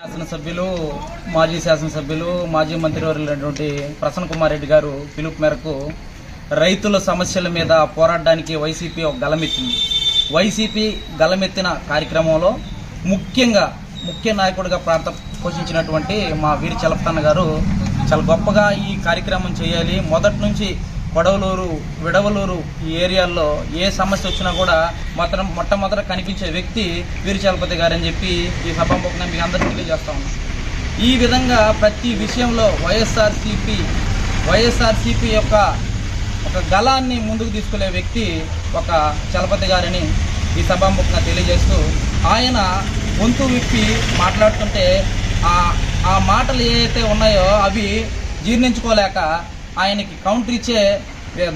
శాసనసభ్యులు మాజీ మంత్రివర్యులైనటువంటి ప్రసన్న కుమార్ రెడ్డి గారు పిలుపు మేరకు రైతుల సమస్యల మీద పోరాడడానికి వైసీపీ ఒక గలమెత్తింది. వైసీపీ గలమెత్తిన కార్యక్రమంలో ముఖ్య నాయకుడిగా పోషించినటువంటి మా వీరి చలపతన్న గారు చాలా గొప్పగా ఈ కార్యక్రమం చేయాలి. మొదటి నుంచి కొడవలూరు, విడవలూరు ఈ ఏరియాల్లో ఏ సమస్య వచ్చినా కూడా మొట్టమొదట కనిపించే వ్యక్తి వీరి చలపతి గారని చెప్పి ఈ సభాముఖంగా మీకు అందరికీ తెలియజేస్తా ఉన్నాం. ఈ విధంగా ప్రతి విషయంలో వైఎస్ఆర్సీపీ యొక్క ఒక గళాన్ని ముందుకు తీసుకెళ్లే వ్యక్తి ఒక చలపతి గారిని ఈ సభాముఖంగా తెలియజేస్తూ, ఆయన గొంతు విప్పి మాట్లాడుతుంటే ఆ మాటలు ఏవైతే ఉన్నాయో అవి జీర్ణించుకోలేక ఆయనకి కౌంటర్ ఇచ్చే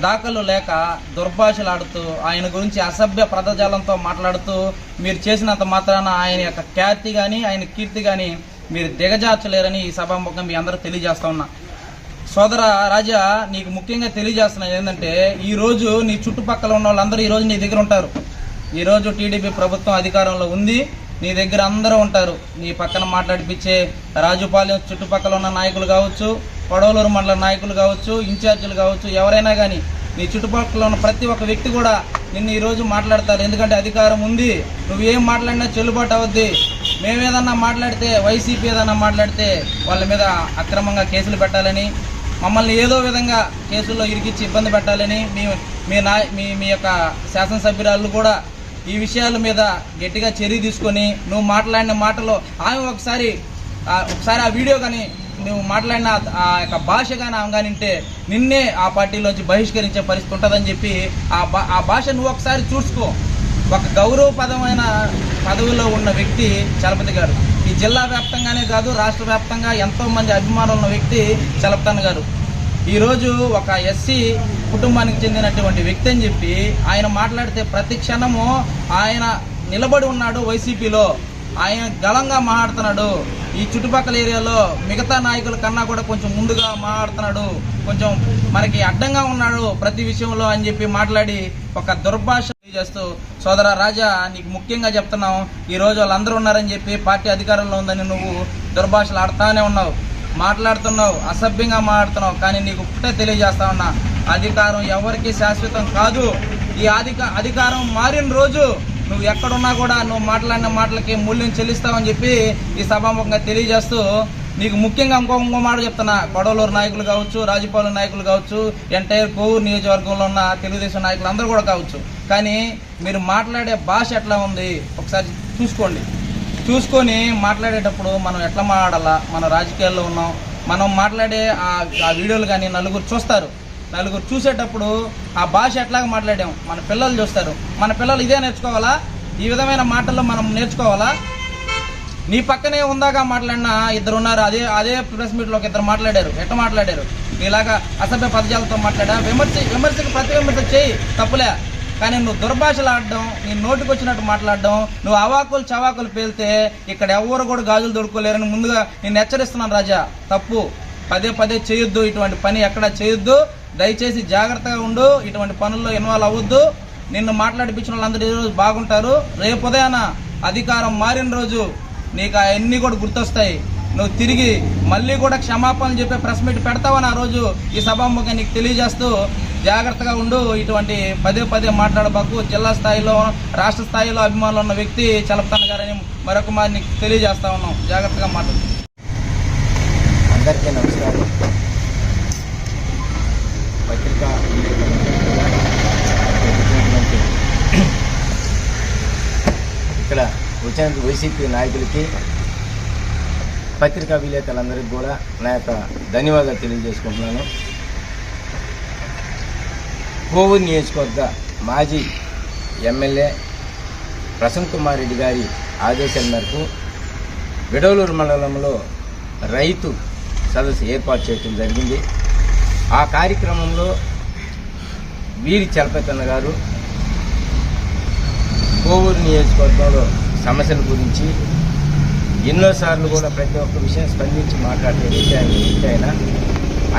దాఖలు లేక దుర్భాషలాడుతూ ఆయన గురించి అసభ్య పదజాలంతో మాట్లాడుతూ మీరు చేసినంత మాత్రాన ఆయన యొక్క ఖ్యాతి కానీ ఆయన కీర్తి కానీ మీరు దిగజార్చలేరని ఈ సభాముఖంగా మీ అందరూ తెలియజేస్తా ఉన్నా. సోదర రాజా, నీకు ముఖ్యంగా తెలియజేస్తున్నది ఏంటంటే, ఈరోజు నీ చుట్టుపక్కల ఉన్న వాళ్ళందరూ ఈరోజు నీ దగ్గర ఉంటారు. ఈరోజు టీడీపీ ప్రభుత్వం అధికారంలో ఉంది, నీ దగ్గర అందరూ ఉంటారు. నీ పక్కన మాట్లాడిపించే రాజుపాలెం చుట్టుపక్కల ఉన్న నాయకులు కావచ్చు, కొడవలూరు మండల నాయకులు కావచ్చు, ఇన్ఛార్జీలు కావచ్చు, ఎవరైనా కానీ నీ చుట్టుపక్కల ఉన్న ప్రతి ఒక్క వ్యక్తి కూడా నిన్ను ఈరోజు మాట్లాడతారు. ఎందుకంటే అధికారం ఉంది, నువ్వేం మాట్లాడినా చెల్లుబాటు అవుద్ది. మేమేదన్నా మాట్లాడితే, వైసీపీ ఏదన్నా మాట్లాడితే వాళ్ళ మీద అక్రమంగా కేసులు పెట్టాలని, మమ్మల్ని ఏదో విధంగా కేసుల్లో ఇరికిచ్చి ఇబ్బంది పెట్టాలని మీ యొక్క శాసనసభ్యురాళ్ళు కూడా ఈ విషయాల మీద గట్టిగా చర్య తీసుకొని నువ్వు మాట్లాడిన మాటలో ఆమె ఒకసారి ఆ వీడియో కానీ నువ్వు మాట్లాడిన ఆ యొక్క భాష కానీ ఆమె కానీ ఉంటే నిన్నే ఆ పార్టీలోంచి బహిష్కరించే పరిస్థితి ఉంటుందని చెప్పి ఆ భాష నువ్వు ఒకసారి చూసుకో. ఒక గౌరవపదమైన పదవిలో ఉన్న వ్యక్తి చలపతి గారు. ఈ జిల్లా వ్యాప్తంగానే కాదు, రాష్ట్ర వ్యాప్తంగా ఎంతోమంది అభిమానులు ఉన్న వ్యక్తి చలపతన్న గారు. ఈరోజు ఒక ఎస్సీ కుటుంబానికి చెందినటువంటి వ్యక్తి అని చెప్పి ఆయన మాట్లాడితే ప్రతి క్షణము ఆయన నిలబడి ఉన్నాడు వైసీపీలో. ఆయన గళంగా మాట్లాడుతున్నాడు. ఈ చుట్టుపక్కల ఏరియాలో మిగతా నాయకుల కన్నా కూడా కొంచెం ముందుగా మాట్లాడుతున్నాడు, కొంచెం మనకి అడ్డంగా ఉన్నాడు ప్రతి విషయంలో అని చెప్పి మాట్లాడి ఒక దుర్భాష చేస్తూ, సోదర రాజా, నీకు ముఖ్యంగా చెప్తున్నాం, ఈరోజు వాళ్ళందరూ ఉన్నారని చెప్పి పార్టీ అధికారంలో ఉందని నువ్వు దుర్భాషలు ఆడుతూనే ఉన్నావు, మాట్లాడుతున్నావు, అసభ్యంగా మాట్లాడుతున్నావు. కానీ నీకు ఒకటే తెలియజేస్తా ఉన్నా, అధికారం ఎవరికి శాశ్వతం కాదు. ఈ అధికారం మారిన రోజు నువ్వు ఎక్కడున్నా కూడా నువ్వు మాట్లాడిన మాటలకి మూల్యం చెల్లిస్తావని చెప్పి ఈ సభాముఖంగా తెలియజేస్తూ, నీకు ముఖ్యంగా ఇంకో మాట చెప్తున్నా, కొడవలూరు నాయకులు కావచ్చు, రాజుపాలెం నాయకులు కావచ్చు, ఎంటైర్ కోవూరు నియోజకవర్గంలో ఉన్న తెలుగుదేశం నాయకులు అందరూ కూడా కావచ్చు, కానీ మీరు మాట్లాడే భాష ఎట్లా ఉంది ఒకసారి చూసుకొని మాట్లాడేటప్పుడు మనం ఎట్లా మాట్లాడాలా. మనం రాజకీయాల్లో ఉన్నాం, మనం మాట్లాడే ఆ వీడియోలు కానీ నలుగురు చూస్తారు. నలుగురు చూసేటప్పుడు ఆ భాష ఎట్లాగా మాట్లాడాం మన పిల్లలు చూస్తారు. మన పిల్లలు ఇదే నేర్చుకోవాలా? ఈ విధమైన మాటల్లో మనం నేర్చుకోవాలా? నీ పక్కనే ఉందాగా మాట్లాడినా ఇద్దరు ఉన్నారు, అదే ప్రెస్ మీట్లో ఒక ఇద్దరు మాట్లాడారు. ఎట్లా మాట్లాడారు? ఇలాగా అసభ్య పదజాలతో మాట్లాడా. విమర్శకు ప్రతి విమర్శ చేయి, తప్పులే. కానీ నువ్వు దుర్భాషలు ఆడడం, నీ నోటికి వచ్చినట్టు మాట్లాడడం, నువ్వు అవాకులు చవాకులు పేలితే ఇక్కడ ఎవరు కూడా గాజులు దొరుకోలేరని ముందుగా నేను హెచ్చరిస్తున్నాను రాజా. తప్పు పదే చేయొద్దు, ఇటువంటి పని ఎక్కడా చేయొద్దు. దయచేసి జాగ్రత్తగా ఉండు, ఇటువంటి పనుల్లో ఇన్వాల్వ్ అవ్వద్దు. నిన్ను మాట్లాడిపించిన వాళ్ళందరూ ఈరోజు బాగుంటారు, రేపు ఉదయాన అధికారం మారిన రోజు నీకు అవన్నీ కూడా గుర్తొస్తాయి. నువ్వు తిరిగి మళ్ళీ కూడా క్షమాపణలు చెప్పే ప్రెస్ మీట్ పెడతావని ఆ రోజు ఈ సభాముఖంగా నీకు తెలియజేస్తూ జాగ్రత్తగా ఉండు. ఇటువంటి పదే మాట్లాడబాకు. జిల్లా స్థాయిలో, రాష్ట్ర స్థాయిలో అభిమానులు ఉన్న వ్యక్తి చలపతన్న గారని మరొక మాది నీకు తెలియజేస్తా ఉన్నాం. జాగ్రత్తగా మాట్లాడు. అందరికీ నమస్కారం. పత్రికా ఇక్కడ వచ్చిన వైసీపీ నాయకులకి, పత్రికా విలేకరులందరికీ కూడా నా యొక్క ధన్యవాదాలు తెలియజేసుకుంటున్నాను. కోవూరు నియోజకవర్గ మాజీ ఎమ్మెల్యే ప్రసన్న కుమార్ రెడ్డి గారి ఆదేశాల మేరకు విడవలూరు మండలంలో రైతు సదస్సు ఏర్పాటు చేయడం జరిగింది. ఆ కార్యక్రమంలో వీరి చలపతన్న గారు కోవూరు నియోజకవర్గంలో సమస్యల గురించి ఎన్నోసార్లు కూడా ప్రతి ఒక్క విషయం స్పందించి మాట్లాడే విషయాన్ని ఆయన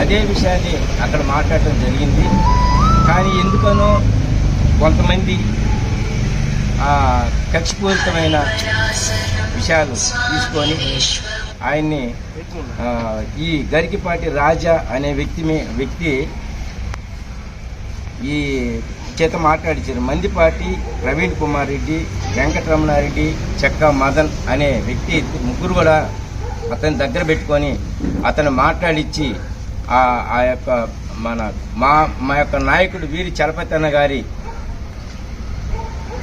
అదే విషయాన్ని అక్కడ మాట్లాడటం జరిగింది. కానీ ఎందుకనో కొంతమంది కక్షపూరితమైన విషయాలు తీసుకొని ఆయన్ని ఈ గరికిపాటి రాజా అనే వ్యక్తి ఈ చేత మాట్లాడించారు. మందిపాటి ప్రవీణ్ కుమార్ రెడ్డి, వెంకటరమణారెడ్డి, చెక్క మదన్ అనే వ్యక్తి ముగ్గురు కూడా అతని దగ్గర పెట్టుకొని అతను మాట్లాడించి ఆ యొక్క మా యొక్క నాయకుడు వీరి చలపతి అన్న గారి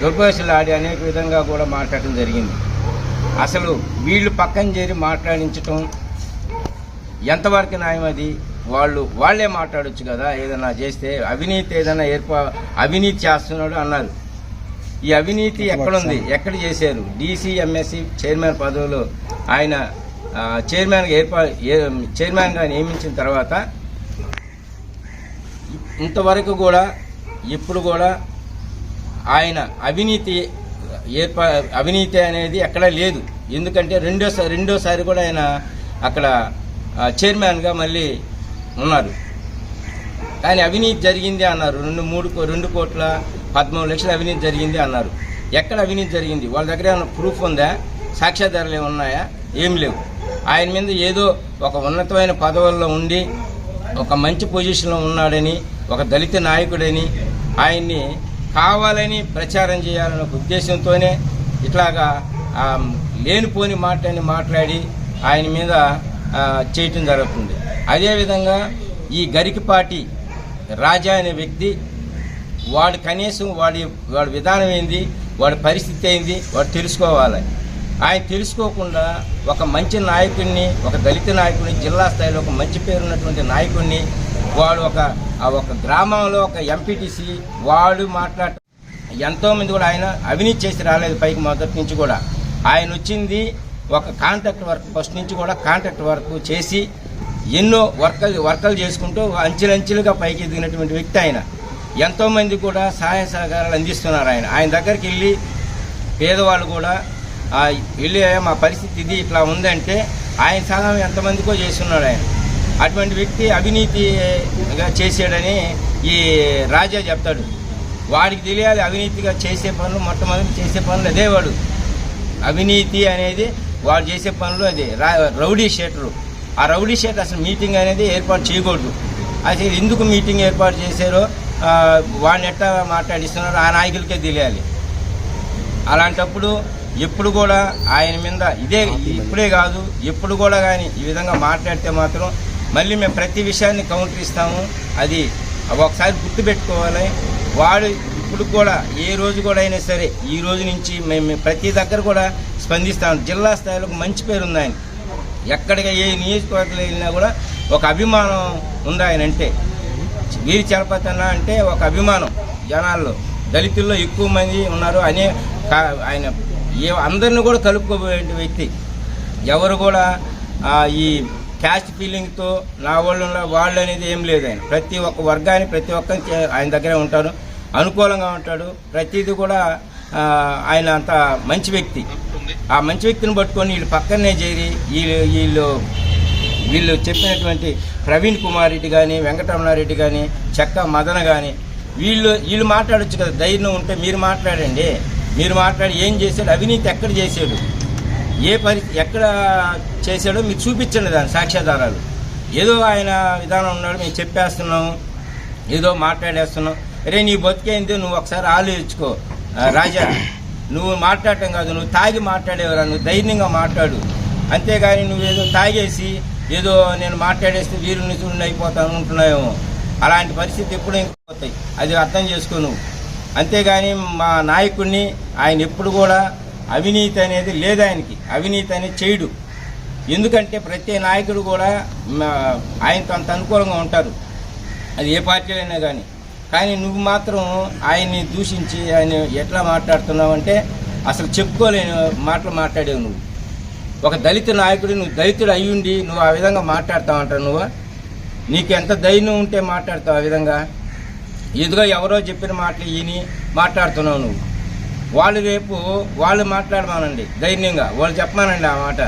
దుర్భాషలు ఆడి అనేక విధంగా కూడా మాట్లాడటం జరిగింది. అసలు వీళ్ళు పక్కన చేరి మాట్లాడించటం ఎంతవరకు న్యాయం? అది వాళ్ళే మాట్లాడొచ్చు కదా. ఏదైనా చేస్తే అవినీతి ఏదైనా అవినీతి చేస్తున్నాడు అన్నారు. ఈ అవినీతి ఎక్కడుంది, ఎక్కడ చేశారు? డీసీ ఎంఎస్సి చైర్మన్ పదవిలో ఆయన చైర్మన్గా నియమించిన తర్వాత ఇంతవరకు కూడా ఇప్పుడు కూడా ఆయన అవినీతి అనేది ఎక్కడా లేదు. ఎందుకంటే రెండోసారి కూడా ఆయన అక్కడ చైర్మన్గా మళ్ళీ ఉన్నారు. కానీ అవినీతి జరిగింది అన్నారు. 2,13,13,00,000 అవినీతి జరిగింది అన్నారు. ఎక్కడ అవినీతి జరిగింది? వాళ్ళ దగ్గర ఏమైనా ప్రూఫ్ ఉందా? సాక్ష్యాధారాలు ఏమి ఉన్నాయా? ఏం లేవు. ఆయన మీద ఏదో ఒక ఉన్నతమైన పదవుల్లో ఉండి ఒక మంచి పొజిషన్లో ఉన్నాడని, ఒక దళిత నాయకుడని ఆయన్ని కావాలని ప్రచారం చేయాలనే ఉద్దేశంతోనే ఇట్లాగా లేనిపోని మాట్లాడి ఆయన మీద చేయటం జరుగుతుంది. అదేవిధంగా ఈ గరికిపాటి రాజా అనే వ్యక్తి వాడు కనీసం వాడి విధానం ఏంది, వాడి పరిస్థితి ఏంది వాడు తెలుసుకోవాలి. ఆయన తెలుసుకోకుండా ఒక మంచి నాయకుడిని, ఒక దళిత నాయకుడిని, జిల్లా స్థాయిలో ఒక మంచి పేరున్నటువంటి నాయకుడిని వాడు ఒక గ్రామంలో ఒక ఎంపీటీసీ వాడు మాట్లాడటం. ఎంతోమంది కూడా ఆయన అవినీతి చేసి రాలేదు పైకి. మొదటి నుంచి కూడా ఆయన వచ్చింది ఒక కాంట్రాక్ట్ వర్క్, ఫస్ట్ నుంచి కూడా కాంట్రాక్ట్ వర్క్ చేసి ఎన్నో వర్కలు చేసుకుంటూ అంచెలంచెలుగా పైకి ఎదిగినటువంటి వ్యక్తి ఆయన. ఎంతోమంది కూడా సహాయ సహకారాలు అందిస్తున్నారు. ఆయన దగ్గరికి వెళ్ళి పేదవాళ్ళు కూడా వెళ్ళి మా పరిస్థితి ఇది ఇట్లా ఉందంటే ఆయన సహాయం ఎంతమందికో చేస్తున్నాడు ఆయన. అటువంటి వ్యక్తి అవినీతిగా చేసాడని ఈ రాజా చెప్తాడు. వాడికి తెలియాలి అవినీతిగా చేసే పనులు, మొట్టమొదటి చేసే పనులు అదే. వాడు అవినీతి అనేది వాడు చేసే పనులు అదే. Rowdy sheeter. ఆ రౌడీ షీటర్ అసలు మీటింగ్ అనేది ఏర్పాటు చేయకూడదు. అసలు ఎందుకు మీటింగ్ ఏర్పాటు చేశారో వాడిని ఎట్టా మాట్లాడిస్తున్నారో ఆ నాయకులకే తెలియాలి. అలాంటప్పుడు ఎప్పుడు కూడా ఆయన మీద ఇప్పుడే కాదు ఎప్పుడు కూడా కానీ ఈ విధంగా మాట్లాడితే మాత్రం మళ్ళీ మేము ప్రతి విషయాన్ని కౌంటర్ ఇస్తాము. అది ఒకసారి గుర్తుపెట్టుకోవాలి. వాడు ఇప్పుడు కూడా ఏ రోజు కూడా అయినా సరే ఈ రోజు నుంచి మేము ప్రతి దగ్గర కూడా స్పందిస్తాము. జిల్లా స్థాయిలో మంచి పేరు ఉంది ఆయన. ఎక్కడికి ఏ నియోజకవర్గంలో వెళ్ళినా కూడా ఒక అభిమానం ఉంది ఆయన అంటే. వీరి చలపతి అన్న అంటే ఒక అభిమానం జనాల్లో, దళితుల్లో ఎక్కువ మంది ఉన్నారు. ఆయన అందరిని కూడా కలుపుకోబోయే వ్యక్తి. ఎవరు కూడా ఈ క్యాస్ట్ ఫీలింగ్తో నా వాళ్ళు అనేది ఏం లేదు. ఆయన ప్రతి ఒక్క వర్గాన్ని ప్రతి ఒక్కరికి ఆయన దగ్గరే ఉంటారు, అనుకూలంగా ఉంటాడు. ప్రతిదీ కూడా ఆయన అంత మంచి వ్యక్తి. ఆ మంచి వ్యక్తిని పట్టుకొని వీళ్ళు పక్కనే చేరి వీళ్ళు చెప్పినటువంటి ప్రవీణ్ కుమార్ రెడ్డి కానీ, వెంకటరమణారెడ్డి కానీ, చెక్క మదన కానీ వీళ్ళు మాట్లాడొచ్చు కదా. ధైర్యం ఉంటే మీరు మాట్లాడండి. మీరు మాట్లాడి ఏం చేశాడు, అవినీతి ఎక్కడ చేశాడు, ఎక్కడ చేశాడో మీరు చూపించండి దాని సాక్ష్యాధారాలు. ఏదో ఆయన విధానం ఉన్నాడు, మేము చెప్పేస్తున్నాము, ఏదో మాట్లాడేస్తున్నాం. అరే నీ బతికేంది, నువ్వు ఒకసారి ఆలోచించుకో రాజా. నువ్వు మాట్లాడటం కాదు, నువ్వు తాగి మాట్లాడేవరా, నువ్వు ధైర్యంగా మాట్లాడు. అంతేగాని నువ్వేదో తాగేసి ఏదో నేను మాట్లాడేస్తే వీరుని చూడండి అయిపోతాను అనుకుంటున్నావేమో. అలాంటి పరిస్థితి ఎప్పుడు ఇంకపోతాయి, అది అర్థం చేసుకో నువ్వు. అంతేగాని మా నాయకుడిని ఆయన ఎప్పుడు కూడా అవినీతి అనేది లేదు. ఆయనకి అవినీతి అనేది చేయడు. ఎందుకంటే ప్రతి నాయకుడు కూడా ఆయనతో అంత అనుకూలంగా ఉంటారు, అది ఏ పార్టీలైనా కానీ. కానీ నువ్వు మాత్రం ఆయన్ని దూషించి ఆయన ఎట్లా మాట్లాడుతున్నావు అంటే అసలు చెప్పుకోలేని మాటలు మాట్లాడేవు నువ్వు. ఒక దళిత నాయకుడు, నువ్వు దళితుడు అయ్యుండి నువ్వు ఆ విధంగా మాట్లాడతావంటావు. నువ్వు నీకు ఎంత ధైర్యం ఉంటే మాట్లాడతావు ఆ విధంగా? ఇదిగో ఎవరో చెప్పిన మాటలు ఈయని మాట్లాడుతున్నావు నువ్వు. వాళ్ళు మాట్లాడమానండి ధైర్యంగా, వాళ్ళు చెప్పమానండి ఆ మాట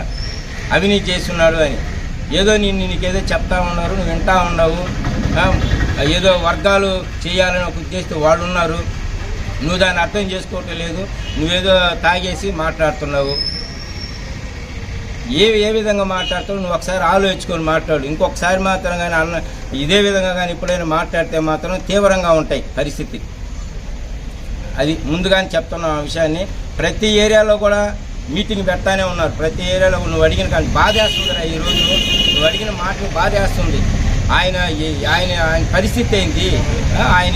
అవినీతి చేస్తున్నాడు అని. ఏదో నీకేదో చెప్తా ఉన్నారు, నువ్వు వింటా ఉన్నావు. ఏదో వర్గాలు చేయాలని ఒక ఉద్దేశంతో వాళ్ళు ఉన్నారు, నువ్వు దాన్ని అర్థం చేసుకోవటం లేదు. నువ్వేదో తాగేసి మాట్లాడుతున్నావు. ఏ విధంగా మాట్లాడతావు నువ్వు ఒకసారి ఆలోచించుకొని మాట్లాడు. ఇంకొకసారి మాత్రం కానీ ఇదే విధంగా కానీ ఎప్పుడైనా మాట్లాడితే మాత్రం తీవ్రంగా ఉంటాయి పరిస్థితి. అది ముందుగానే చెప్తున్న విషయాన్ని. ప్రతి ఏరియాలో కూడా మీటింగ్ పెడతానే ఉన్నారు. ప్రతి ఏరియాలో నువ్వు అడిగిన కానీ బాధేస్తుందిరా. ఈరోజు నువ్వు అడిగిన మాటలు బాధేస్తుంది. ఆయన పరిస్థితి ఏంటి? ఆయన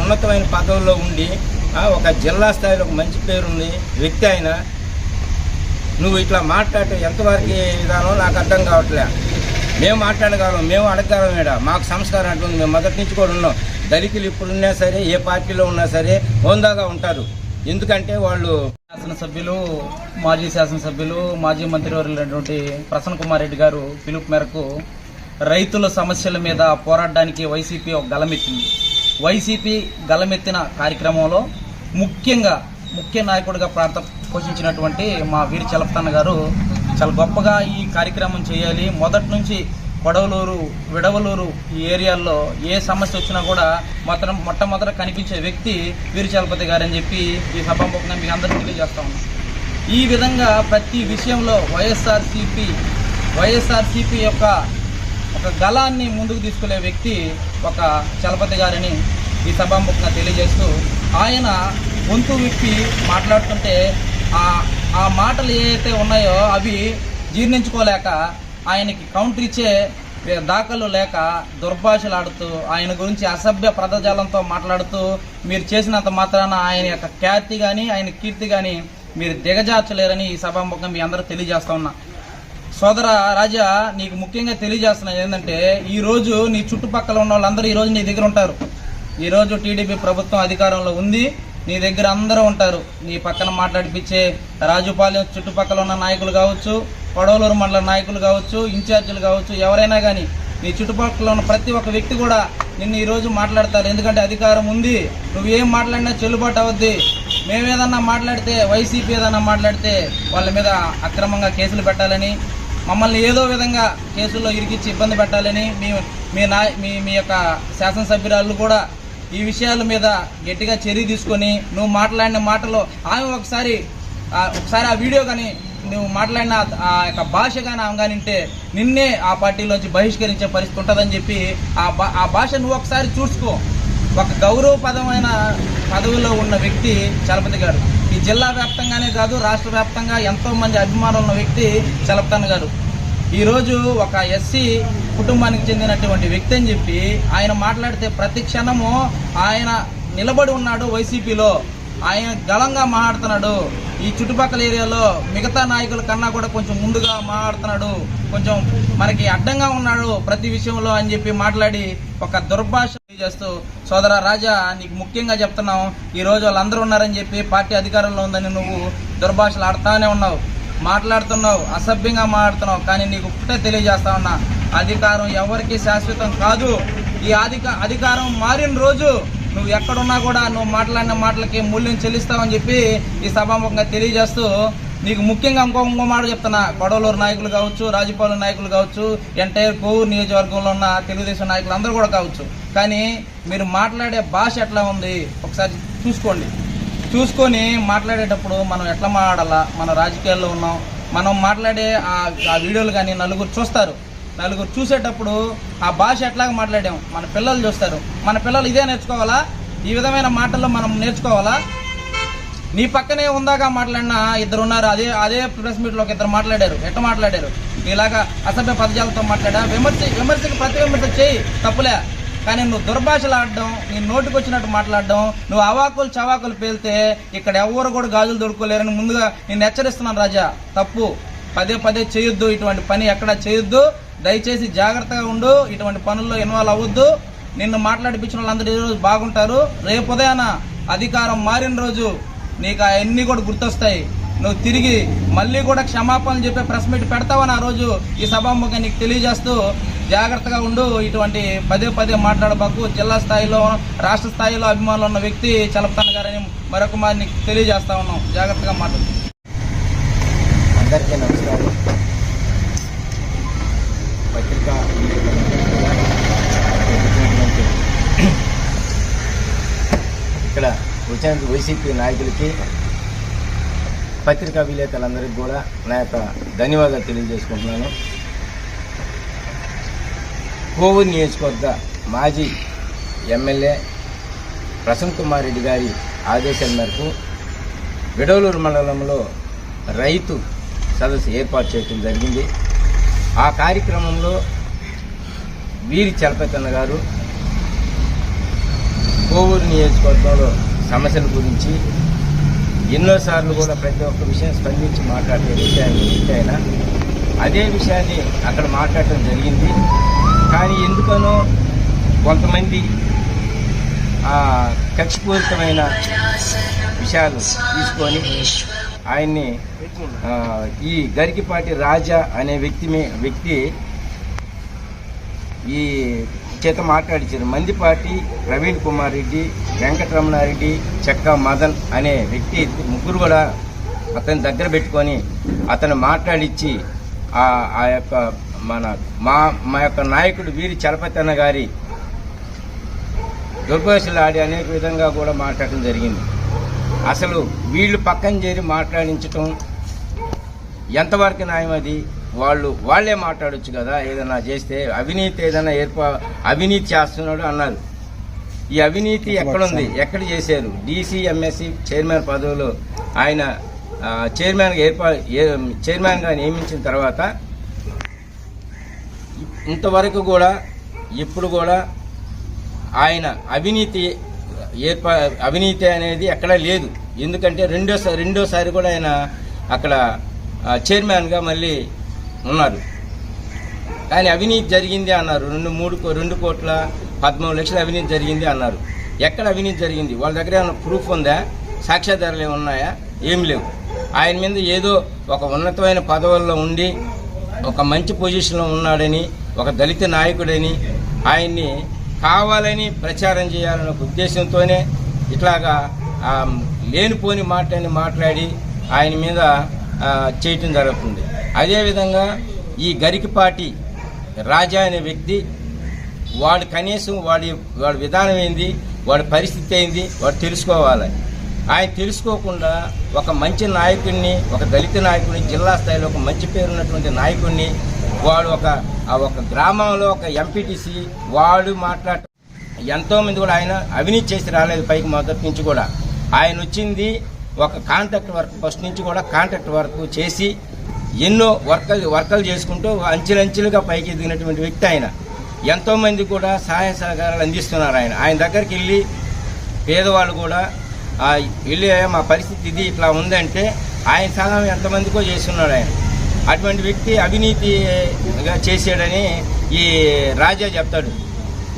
ఉన్నతమైన పదవుల్లో ఉండి ఒక జిల్లా స్థాయిలో ఒక మంచి పేరుంది వ్యక్తి. ఆయన నువ్వు ఇట్లా మాట్లాడటం ఎంతవరకు విధానం నాకు అర్థం కావట్లే. మేము మాట్లాడగలం, మేము అడగగలం. ఇక్కడ మాకు సంస్కారం అంటుంది. మేము మొదటి నుంచి కూడా ఉన్నాం. దళితులు ఇప్పుడున్నా సరే, ఏ పార్టీలో ఉన్నా సరే హోందాగా ఉంటారు. ఎందుకంటే వాళ్ళు శాసనసభ్యులు, మాజీ శాసనసభ్యులు, మాజీ మంత్రివర్యులైనటువంటి ప్రసన్న కుమార్ రెడ్డి గారు పిలుపు మేరకు రైతుల సమస్యల మీద పోరాడడానికి వైసీపీ ఒక గలమెత్తింది. వైసీపీ గలమెత్తిన కార్యక్రమంలో ముఖ్య నాయకుడిగా పోషించినటువంటి మా వీరి చలపతన్న గారు చాలా గొప్పగా ఈ కార్యక్రమం చేయాలి. మొదటి నుంచి కొడవలూరు, విడవలూరు ఈ ఏరియాల్లో ఏ సమస్య వచ్చినా కూడా మొట్టమొదట కనిపించే వ్యక్తి వీరి చలపతి గారు అని చెప్పి ఈ సభాముఖంగా మీకు అందరికీ తెలియజేస్తా ఉన్నాం. ఈ విధంగా ప్రతి విషయంలో వైఎస్ఆర్సీపీ యొక్క ఒక గళాన్ని ముందుకు తీసుకెళ్లే వ్యక్తి ఒక చలపతి గారిని ఈ సభాముఖంగా తెలియజేస్తూ, ఆయన గొంతు విప్పి మాట్లాడుతుంటే ఆ మాటలు ఏవైతే ఉన్నాయో అవి జీర్ణించుకోలేక ఆయనకి కౌంటర్ ఇచ్చే దాఖలు లేక దుర్భాషలాడుతూ ఆయన గురించి అసభ్య పదజాలంతో మాట్లాడుతూ మీరు చేసినంత మాత్రాన ఆయన యొక్క ఖ్యాతి కానీ ఆయన కీర్తి కానీ మీరు దిగజార్చలేరని ఈ సభాముఖంగా మీ అందరూ తెలియజేస్తా ఉన్నా. సోదర రాజా, నీకు ముఖ్యంగా తెలియజేస్తున్నది ఏంటంటే, ఈరోజు నీ చుట్టుపక్కల ఉన్న వాళ్ళందరూ ఈరోజు నీ దగ్గర ఉంటారు. ఈరోజు టీడీపీ ప్రభుత్వం అధికారంలో ఉంది, నీ దగ్గర అందరూ ఉంటారు. నీ పక్కన మాట్లాడిపించే రాజుపాలెం చుట్టుపక్కల ఉన్న నాయకులు కావచ్చు, కొడవలూరు మండల నాయకులు కావచ్చు, ఇన్ఛార్జీలు కావచ్చు, ఎవరైనా కానీ నీ చుట్టుపక్కల ఉన్న ప్రతి ఒక్క వ్యక్తి కూడా నిన్ను ఈరోజు మాట్లాడతారు. ఎందుకంటే అధికారం ఉంది, నువ్వేం మాట్లాడినా చెల్లుబాటు అవద్ది. మేమేదన్నా మాట్లాడితే, వైసీపీ ఏదన్నా మాట్లాడితే వాళ్ళ మీద అక్రమంగా కేసులు పెట్టాలని, మమ్మల్ని ఏదో విధంగా కేసుల్లో ఇరికిచ్చి ఇబ్బంది పెట్టాలని మీ యొక్క శాసనసభ్యురాళ్ళు కూడా ఈ విషయాల మీద గట్టిగా చర్య తీసుకొని నువ్వు మాట్లాడిన మాటలో ఆమె ఒకసారి ఆ వీడియో కానీ నువ్వు మాట్లాడిన ఆ యొక్క భాష కానీ ఆమె కానీ ఉంటే నిన్నే ఆ పార్టీలోంచి బహిష్కరించే పరిస్థితి ఉంటుందని చెప్పి ఆ భాష నువ్వు ఒకసారి చూసుకో. ఒక గౌరవపదమైన పదవిలో ఉన్న వ్యక్తి చలపతి గారు. ఈ జిల్లా వ్యాప్తంగానే కాదు, రాష్ట్ర వ్యాప్తంగా ఎంతో మంది అభిమానులు ఉన్న వ్యక్తి చలపతన్న గారు. ఈరోజు ఒక ఎస్సీ కుటుంబానికి చెందినటువంటి వ్యక్తి అని చెప్పి ఆయన మాట్లాడితే ప్రతి క్షణము ఆయన నిలబడి ఉన్నాడు వైసీపీలో. ఆయన గళంగా మాట్లాడుతున్నాడు. ఈ చుట్టుపక్కల ఏరియాలో మిగతా నాయకుల కన్నా కూడా కొంచెం ముందుగా మాట్లాడుతున్నాడు, కొంచెం మనకి అడ్డంగా ఉన్నాడు ప్రతి విషయంలో అని చెప్పి మాట్లాడి ఒక దుర్భాష చేస్తూ, సోదర రాజా, నీకు ముఖ్యంగా చెప్తున్నాం, ఈరోజు వాళ్ళందరూ ఉన్నారని చెప్పి పార్టీ అధికారంలో ఉందని నువ్వు దుర్భాషలు ఆడుతూనే ఉన్నావు, మాట్లాడుతున్నావు, అసభ్యంగా మాట్లాడుతున్నావు. కానీ నీకు ఒకటే తెలియజేస్తా ఉన్నా, అధికారం ఎవరికి శాశ్వతం కాదు. ఈ అధికారం మారిన రోజు నువ్వు ఎక్కడున్నా కూడా నువ్వు మాట్లాడిన మాటలకి మూల్యం చెల్లిస్తావని చెప్పి ఈ సభాముఖంగా తెలియజేస్తూ, నీకు ముఖ్యంగా ఇంకో మాట చెప్తున్నా, కొడవలూరు నాయకులు కావచ్చు, రాజుపాలెం నాయకులు కావచ్చు, ఎంటైర్ కోవూరు నియోజకవర్గంలో ఉన్న తెలుగుదేశం నాయకులు అందరూ కూడా కావచ్చు, కానీ మీరు మాట్లాడే భాష ఎట్లా ఉంది ఒకసారి చూసుకొని మాట్లాడేటప్పుడు మనం ఎట్లా మాట్లాడాలా. మన రాజకీయాల్లో ఉన్నాం, మనం మాట్లాడే ఆ వీడియోలు కానీ నలుగురు చూస్తారు. నలుగురు చూసేటప్పుడు ఆ భాష ఎట్లాగా మాట్లాడాం మన పిల్లలు చూస్తారు. మన పిల్లలు ఇదే నేర్చుకోవాలా? ఈ విధమైన మాటల్లో మనం నేర్చుకోవాలా? నీ పక్కనే ఉందాగా మాట్లాడిన ఇద్దరు ఉన్నారు, అదే ప్రెస్ మీట్లోకి ఇద్దరు మాట్లాడారు. ఎట్లా మాట్లాడారు? ఇలాగా అసభ్య పదజాలతో మాట్లాడా. విమర్శకి ప్రతి విమర్శ చేయి, తప్పులే. కానీ నువ్వు దుర్భాషలు ఆడడం, నీ నోటికి వచ్చినట్టు మాట్లాడడం, నువ్వు అవాకులు చవాకులు పేలితే ఇక్కడ ఎవరు కూడా గాజులు దొరుకోలేరని ముందుగా నేను హెచ్చరిస్తున్నాను రాజా. తప్పు పదే చేయొద్దు, ఇటువంటి పని ఎక్కడా చేయొద్దు. దయచేసి జాగ్రత్తగా ఉండు, ఇటువంటి పనుల్లో ఇన్వాల్వ్ అవ్వద్దు. నిన్ను మాట్లాడిపించిన వాళ్ళందరూ ఈరోజు బాగుంటారు, రేపు ఉదయాన అధికారం మారిన రోజు నీకు అవన్నీ కూడా గుర్తొస్తాయి. నువ్వు తిరిగి మళ్ళీ కూడా క్షమాపణలు చెప్పే ప్రెస్ మీట్ పెడతావని ఆ రోజు ఈ సభాముఖంగా నీకు తెలియజేస్తూ జాగ్రత్తగా ఉండు. ఇటువంటి పదే మాట్లాడబాకు. జిల్లా స్థాయిలో, రాష్ట్ర స్థాయిలో అభిమానులు ఉన్న వ్యక్తి చలపతన్న గారని మరొక మారి నీకు తెలియజేస్తా ఉన్నాం. జాగ్రత్తగా మాట్లాడు. అందరికీ నమస్కారం. పత్రికా ఇక్కడ వచ్చిన వైసీపీ నాయకులకి, పత్రికా విలేకరులందరికీ కూడా నా యొక్క ధన్యవాదాలు తెలియజేసుకుంటున్నాను. కోవూరు నియోజకవర్గ మాజీ ఎమ్మెల్యే ప్రసన్న కుమార్ రెడ్డి గారి ఆదేశాల మేరకు విడవలూరు మండలంలో రైతు సదస్సు ఏర్పాటు చేయడం జరిగింది. ఆ కార్యక్రమంలో వీరి చలపతన్న గారు కోవూరు నియోజకవర్గంలో సమస్యల గురించి ఎన్నోసార్లు కూడా ప్రతి ఒక్క విషయం స్పందించి మాట్లాడే విషయాన్ని అదే విషయాన్ని అక్కడ మాట్లాడటం జరిగింది. కానీ ఎందుకనో కొంతమంది కక్షపూరితమైన విషయాలు తీసుకొని ఆయన్ని ఈ గరికిపాటి రాజా అనే వ్యక్తి ఈ చేత మాట్లాడించారు. మందిపాటి ప్రవీణ్ కుమార్ రెడ్డి, వెంకటరమణారెడ్డి, చెక్క మదన్ అనే వ్యక్తి ముగ్గురు కూడా అతని దగ్గర పెట్టుకొని అతను మాట్లాడించి ఆ యొక్క మా యొక్క నాయకుడు వీరి చలపతన్న గారి దుర్భాషలు ఆడి అనేక విధంగా కూడా మాట్లాడటం జరిగింది. అసలు వీళ్ళు పక్కన చేరి మాట్లాడించటం ఎంతవరకు న్యాయం? అది వాళ్ళే మాట్లాడొచ్చు కదా. ఏదైనా చేస్తే అవినీతి ఏదైనా అవినీతి చేస్తున్నాడు అన్నారు. ఈ అవినీతి ఎక్కడుంది, ఎక్కడ చేశారు? డీసీ ఎంఎస్సి చైర్మన్ పదవిలో ఆయన చైర్మన్గా నియమించిన తర్వాత ఇంతవరకు కూడా ఇప్పుడు కూడా ఆయన అవినీతి అనేది ఎక్కడా లేదు. ఎందుకంటే రెండోసారి కూడా ఆయన అక్కడ చైర్మన్గా మళ్ళీ ఉన్నారు. కానీ అవినీతి జరిగింది అన్నారు. 2 కోట్ల 13 లక్షల అవినీతి జరిగింది అన్నారు. ఎక్కడ అవినీతి జరిగింది? వాళ్ళ దగ్గర ఏమైనా ప్రూఫ్ ఉందా? సాక్ష్యాధారాలు ఏమి ఉన్నాయా? ఏం లేవు. ఆయన మీద ఏదో ఒక ఉన్నతమైన పదవుల్లో ఉండి ఒక మంచి పొజిషన్లో ఉన్నాడని, ఒక దళిత నాయకుడని ఆయన్ని కావాలని ప్రచారం చేయాలన్న ఉద్దేశంతోనే ఇట్లాగా లేనిపోని మాట్లాడి ఆయన మీద చేయటం జరుగుతుంది. అదేవిధంగా ఈ గరికిపాటి రాజా అనే వ్యక్తి వాడు కనీసం వాడి విధానం ఏంది, వాడి పరిస్థితి ఏంది వాడు తెలుసుకోవాలి. ఆయన తెలుసుకోకుండా ఒక మంచి నాయకుడిని, ఒక దళిత నాయకుడిని, జిల్లా స్థాయిలో ఒక మంచి పేరున్నటువంటి నాయకుడిని వాడు ఒక గ్రామంలో ఒక ఎంపీటీసీ వాడు మాట్లాడటం ఎంతోమంది కూడా ఆయన అవినీతి చేసి రాలేదు. పైకి మొదటి నుంచి కూడా ఆయన వచ్చింది ఒక కాంట్రాక్ట్ వర్క్, ఫస్ట్ నుంచి కూడా కాంట్రాక్ట్ వర్క్ చేసి ఎన్నో వర్కలు చేసుకుంటూ అంచెలంచెలుగా పైకి ఎదిగినటువంటి వ్యక్తి ఆయన. ఎంతోమంది కూడా సహాయ సహకారాలు అందిస్తున్నారు. ఆయన దగ్గరికి వెళ్ళి పేదవాళ్ళు కూడా వెళ్ళి మా పరిస్థితి ఇది ఇట్లా ఉందంటే ఆయన సహాయం ఎంతమందికో చేస్తున్నాడు ఆయన. అటువంటి వ్యక్తి అవినీతిగా చేసాడని ఈ రాజా చెప్తాడు.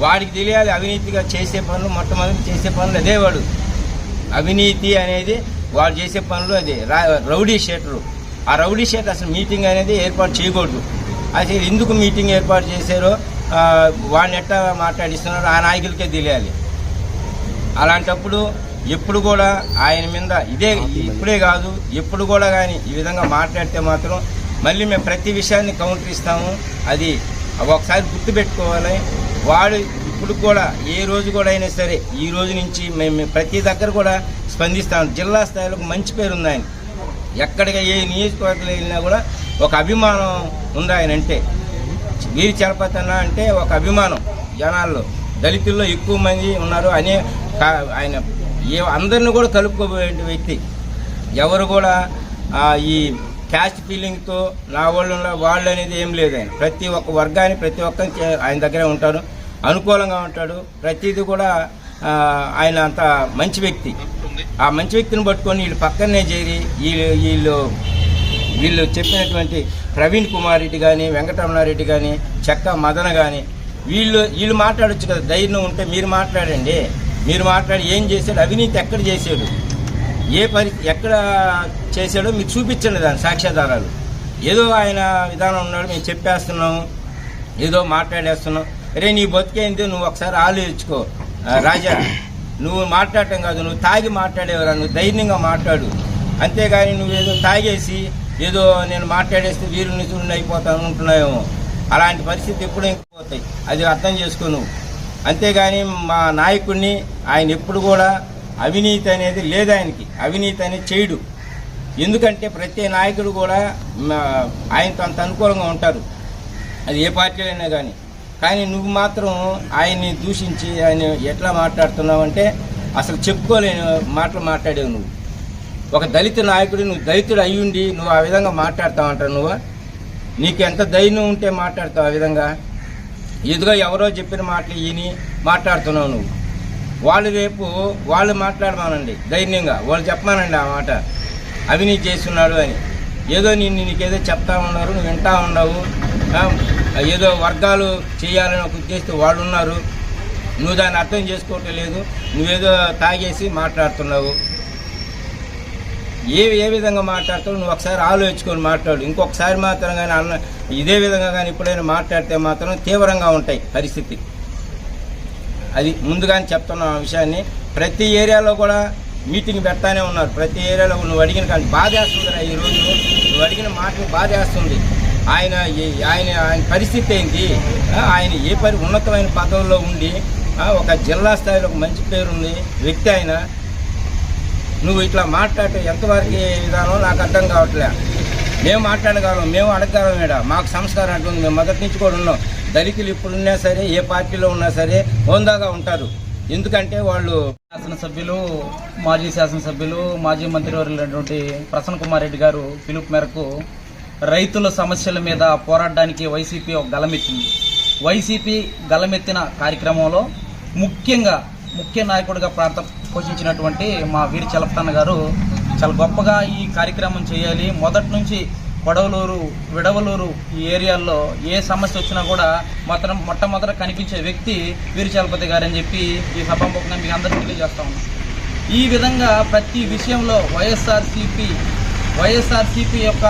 వాడికి తెలియాలి అవినీతిగా చేసే పనులు, మొట్టమొదటి చేసే పనులు అదే. వాడు అవినీతి అనేది వాడు చేసే పనులు అదే. Rowdy sheeter. ఆ రౌడీ షీటర్ అసలు మీటింగ్ అనేది ఏర్పాటు చేయకూడదు. అసలు ఎందుకు మీటింగ్ ఏర్పాటు చేశారో వాడిని ఎట్టా మాట్లాడిస్తున్నారో ఆ నాయకులకే తెలియాలి. అలాంటప్పుడు ఎప్పుడు కూడా ఆయన మీద ఇప్పుడే కాదు ఎప్పుడు కూడా కానీ ఈ విధంగా మాట్లాడితే మాత్రం మళ్ళీ మేము ప్రతి విషయాన్ని కౌంటర్ ఇస్తాము. అది ఒకసారి గుర్తుపెట్టుకోవాలి. వాడు ఇప్పుడు కూడా ఏ రోజు కూడా అయినా సరే ఈ రోజు నుంచి మేము ప్రతి దగ్గర కూడా స్పందిస్తాం. జిల్లా స్థాయిలో మంచి పేరు ఉంది ఆయన. ఎక్కడికి ఏ నియోజకవర్గంలో వెళ్ళినా కూడా ఒక అభిమానం ఉంది ఆయన అంటే. వీరి చలపతన్న అంటే ఒక అభిమానం జనాల్లో, దళితుల్లో ఎక్కువ మంది ఉన్నారు. ఆయన అందరిని కూడా కలుపుకోబోయే వ్యక్తి. ఎవరు కూడా ఈ క్యాస్ట్ ఫీలింగ్తో నా వాళ్ళు అనేది ఏం లేదు. ఆయన ప్రతి ఒక్క వర్గాన్ని ప్రతి ఒక్కరికి ఆయన దగ్గరే ఉంటారు, అనుకూలంగా ఉంటాడు. ప్రతిదీ కూడా ఆయన అంత మంచి వ్యక్తి. ఆ మంచి వ్యక్తిని పట్టుకొని వీళ్ళు పక్కనే చేరి వీళ్ళు చెప్పినటువంటి ప్రవీణ్ కుమార్ రెడ్డి కానీ, వెంకటరమణారెడ్డి కానీ, చెక్క మదన కానీ వీళ్ళు మాట్లాడొచ్చు కదా. ధైర్యం ఉంటే మీరు మాట్లాడండి. మీరు మాట్లాడి ఏం చేశాడు, అవినీతి ఎక్కడ చేశాడు, ఎక్కడ చేశాడో మీకు చూపించండి దాని సాక్ష్యాధారాలు. ఏదో ఆయన విధానం ఉన్నాడు, మేము చెప్పేస్తున్నాము, ఏదో మాట్లాడేస్తున్నాం. రే నీ బతికేంది, నువ్వు ఒకసారి ఆలోచించుకో రాజా. నువ్వు మాట్లాడటం కాదు, నువ్వు తాగి మాట్లాడేవరా, నువ్వు ధైర్యంగా మాట్లాడు. అంతేగాని నువ్వేదో తాగేసి ఏదో నేను మాట్లాడేస్తే వీరు నిధులను అయిపోతాను అనుకుంటున్నాయేమో. అలాంటి పరిస్థితి ఎప్పుడు పోతాయి, అది అర్థం చేసుకో నువ్వు. అంతేగాని మా నాయకుడిని ఆయన ఎప్పుడు కూడా అవినీతి అనేది లేదు. ఆయనకి అవినీతి అనేది చేయడు. ఎందుకంటే ప్రతి నాయకుడు కూడా ఆయనతో అంత అనుకూలంగా ఉంటారు, అది ఏ పార్టీలో అయినా కానీ నువ్వు మాత్రం ఆయన్ని దూషించి ఆయన ఎట్లా మాట్లాడుతున్నావు అంటే అసలు చెప్పుకోలేని మాటలు మాట్లాడేవు. నువ్వు ఒక దళిత నాయకుడు, నువ్వు దళితుడు అయ్యుండి నువ్వు ఆ విధంగా మాట్లాడతావంటావు. నీకు ఎంత ధైర్యం ఉంటే మాట్లాడతావు ఆ విధంగా? ఎదుగా ఎవరో చెప్పిన మాటలు ఈని మాట్లాడుతున్నావు నువ్వు. వాళ్ళు రేపు వాళ్ళు మాట్లాడమానండి ధైర్యంగా, వాళ్ళు చెప్పమానండి ఆ మాట అవినీతి చేస్తున్నాడు అని. ఏదో నీకేదో చెప్తా ఉన్నారు, నువ్వు వింటా ఉన్నావు. ఏదో వర్గాలు చేయాలని ఒక ఉద్దేశంతో వాళ్ళు ఉన్నారు, నువ్వు దాన్ని అర్థం చేసుకోవటం లేదు. నువ్వేదో తాగేసి మాట్లాడుతున్నావు. ఏ విధంగా మాట్లాడుతావు నువ్వు ఒకసారి ఆలోచించుకొని మాట్లాడు. ఇంకొకసారి మాత్రం కానీ ఇదే విధంగా కానీ ఎప్పుడైనా మాట్లాడితే మాత్రం తీవ్రంగా ఉంటాయి పరిస్థితి. అది ముందుగానే చెప్తున్నాం ఆ విషయాన్ని. ప్రతి ఏరియాలో కూడా మీటింగ్ పెడతానే ఉన్నారు. ప్రతి ఏరియాలో నువ్వు అడిగిన కానీ బాధేస్తుందిరా. ఈరోజు నువ్వు అడిగిన మాటలు బాధేస్తుంది. ఆయన పరిస్థితి ఏంటి? ఆయన ఉన్నతమైన పదవుల్లో ఉండి ఒక జిల్లా స్థాయిలో ఒక మంచి పేరుంది వ్యక్తి ఆయన. నువ్వు ఇట్లా మాట్లాడటం ఎంతవరకు విధానం నాకు అర్థం కావట్లే. మేము మాట్లాడగలం, మేము అడగగలం. ఇక్కడ మాకు సంస్కారం అంటుంది. మేము మొదటి నుంచి కూడా ఉన్నాం. దళితులు ఇప్పుడున్నా సరే, ఏ పార్టీలో ఉన్నా సరే హోందాగా ఉంటారు. ఎందుకంటే వాళ్ళు శాసనసభ్యులు, మాజీ మంత్రివర్యులైనటువంటి ప్రసన్న కుమార్ రెడ్డి గారు పిలుపు మేరకు రైతుల సమస్యల మీద పోరాడడానికి వైసీపీ ఒక గలమెత్తింది. వైసీపీ గలమెత్తిన కార్యక్రమంలో ముఖ్య నాయకుడిగా పోషించినటువంటి మా వీరి చలపతన్న గారు చాలా గొప్పగా ఈ కార్యక్రమం చేయాలి. మొదటి నుంచి కొడవలూరు, విడవలూరు ఈ ఏరియాల్లో ఏ సమస్య వచ్చినా కూడా మొట్టమొదట కనిపించే వ్యక్తి వీరి చలపతి గారు అని చెప్పి ఈ సభాముఖంగా మీకు అందరికీ తెలియజేస్తా ఉన్నాం. ఈ విధంగా ప్రతి విషయంలో వైఎస్ఆర్సీపీ యొక్క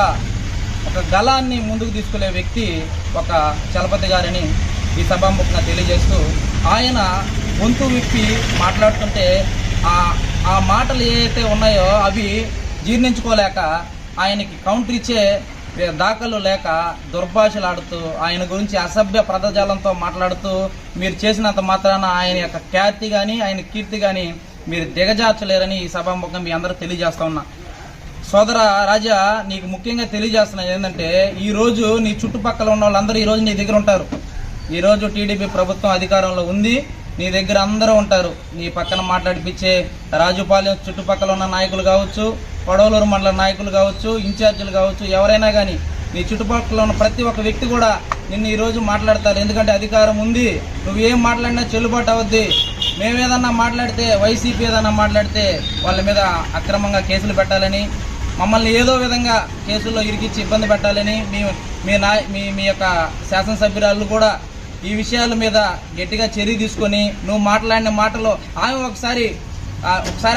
ఒక గళాన్ని ముందుకు తీసుకునే వ్యక్తి ఒక చలపతి గారిని ఈ సభాముఖంగా తెలియజేస్తూ, ఆయన గొంతు విప్పి మాట్లాడుతుంటే ఆ మాటలు ఏవైతే ఉన్నాయో అవి జీర్ణించుకోలేక ఆయనకి కౌంటర్ ఇచ్చే దాఖలు లేక దుర్భాషలాడుతూ ఆయన గురించి అసభ్య పదజాలంతో మాట్లాడుతూ మీరు చేసినంత మాత్రాన ఆయన యొక్క ఖ్యాతి కానీ ఆయన కీర్తి కానీ మీరు దిగజార్చలేరని ఈ సభాముఖంగా మీ అందరూ తెలియజేస్తా ఉన్నా. సోదర రాజా, నీకు ముఖ్యంగా తెలియజేస్తున్నది ఏంటంటే, ఈరోజు నీ చుట్టుపక్కల ఉన్న వాళ్ళందరూ ఈరోజు నీ దగ్గర ఉంటారు. ఈరోజు టీడీపీ ప్రభుత్వం అధికారంలో ఉంది, నీ దగ్గర అందరూ ఉంటారు. నీ పక్కన మాట్లాడిపించే రాజుపాలెం చుట్టుపక్కల ఉన్న నాయకులు కావచ్చు, కొడవలూరు మండల నాయకులు కావచ్చు, ఇన్ఛార్జీలు కావచ్చు, ఎవరైనా కానీ నీ చుట్టుపక్కల ఉన్న ప్రతి ఒక్క వ్యక్తి కూడా నిన్ను ఈరోజు మాట్లాడతారు. ఎందుకంటే అధికారం ఉంది, నువ్వేం మాట్లాడినా చెల్లుబాటు అవుద్ది. మేమేదన్నా మాట్లాడితే, వైసీపీ ఏదన్నా మాట్లాడితే వాళ్ళ మీద అక్రమంగా కేసులు పెట్టాలని, మమ్మల్ని ఏదో విధంగా కేసుల్లో ఇరికిచ్చి ఇబ్బంది పెట్టాలని మీ యొక్క శాసనసభ్యురాళ్ళు కూడా ఈ విషయాల మీద గట్టిగా చర్య తీసుకొని నువ్వు మాట్లాడిన మాటలో ఆమె ఒకసారి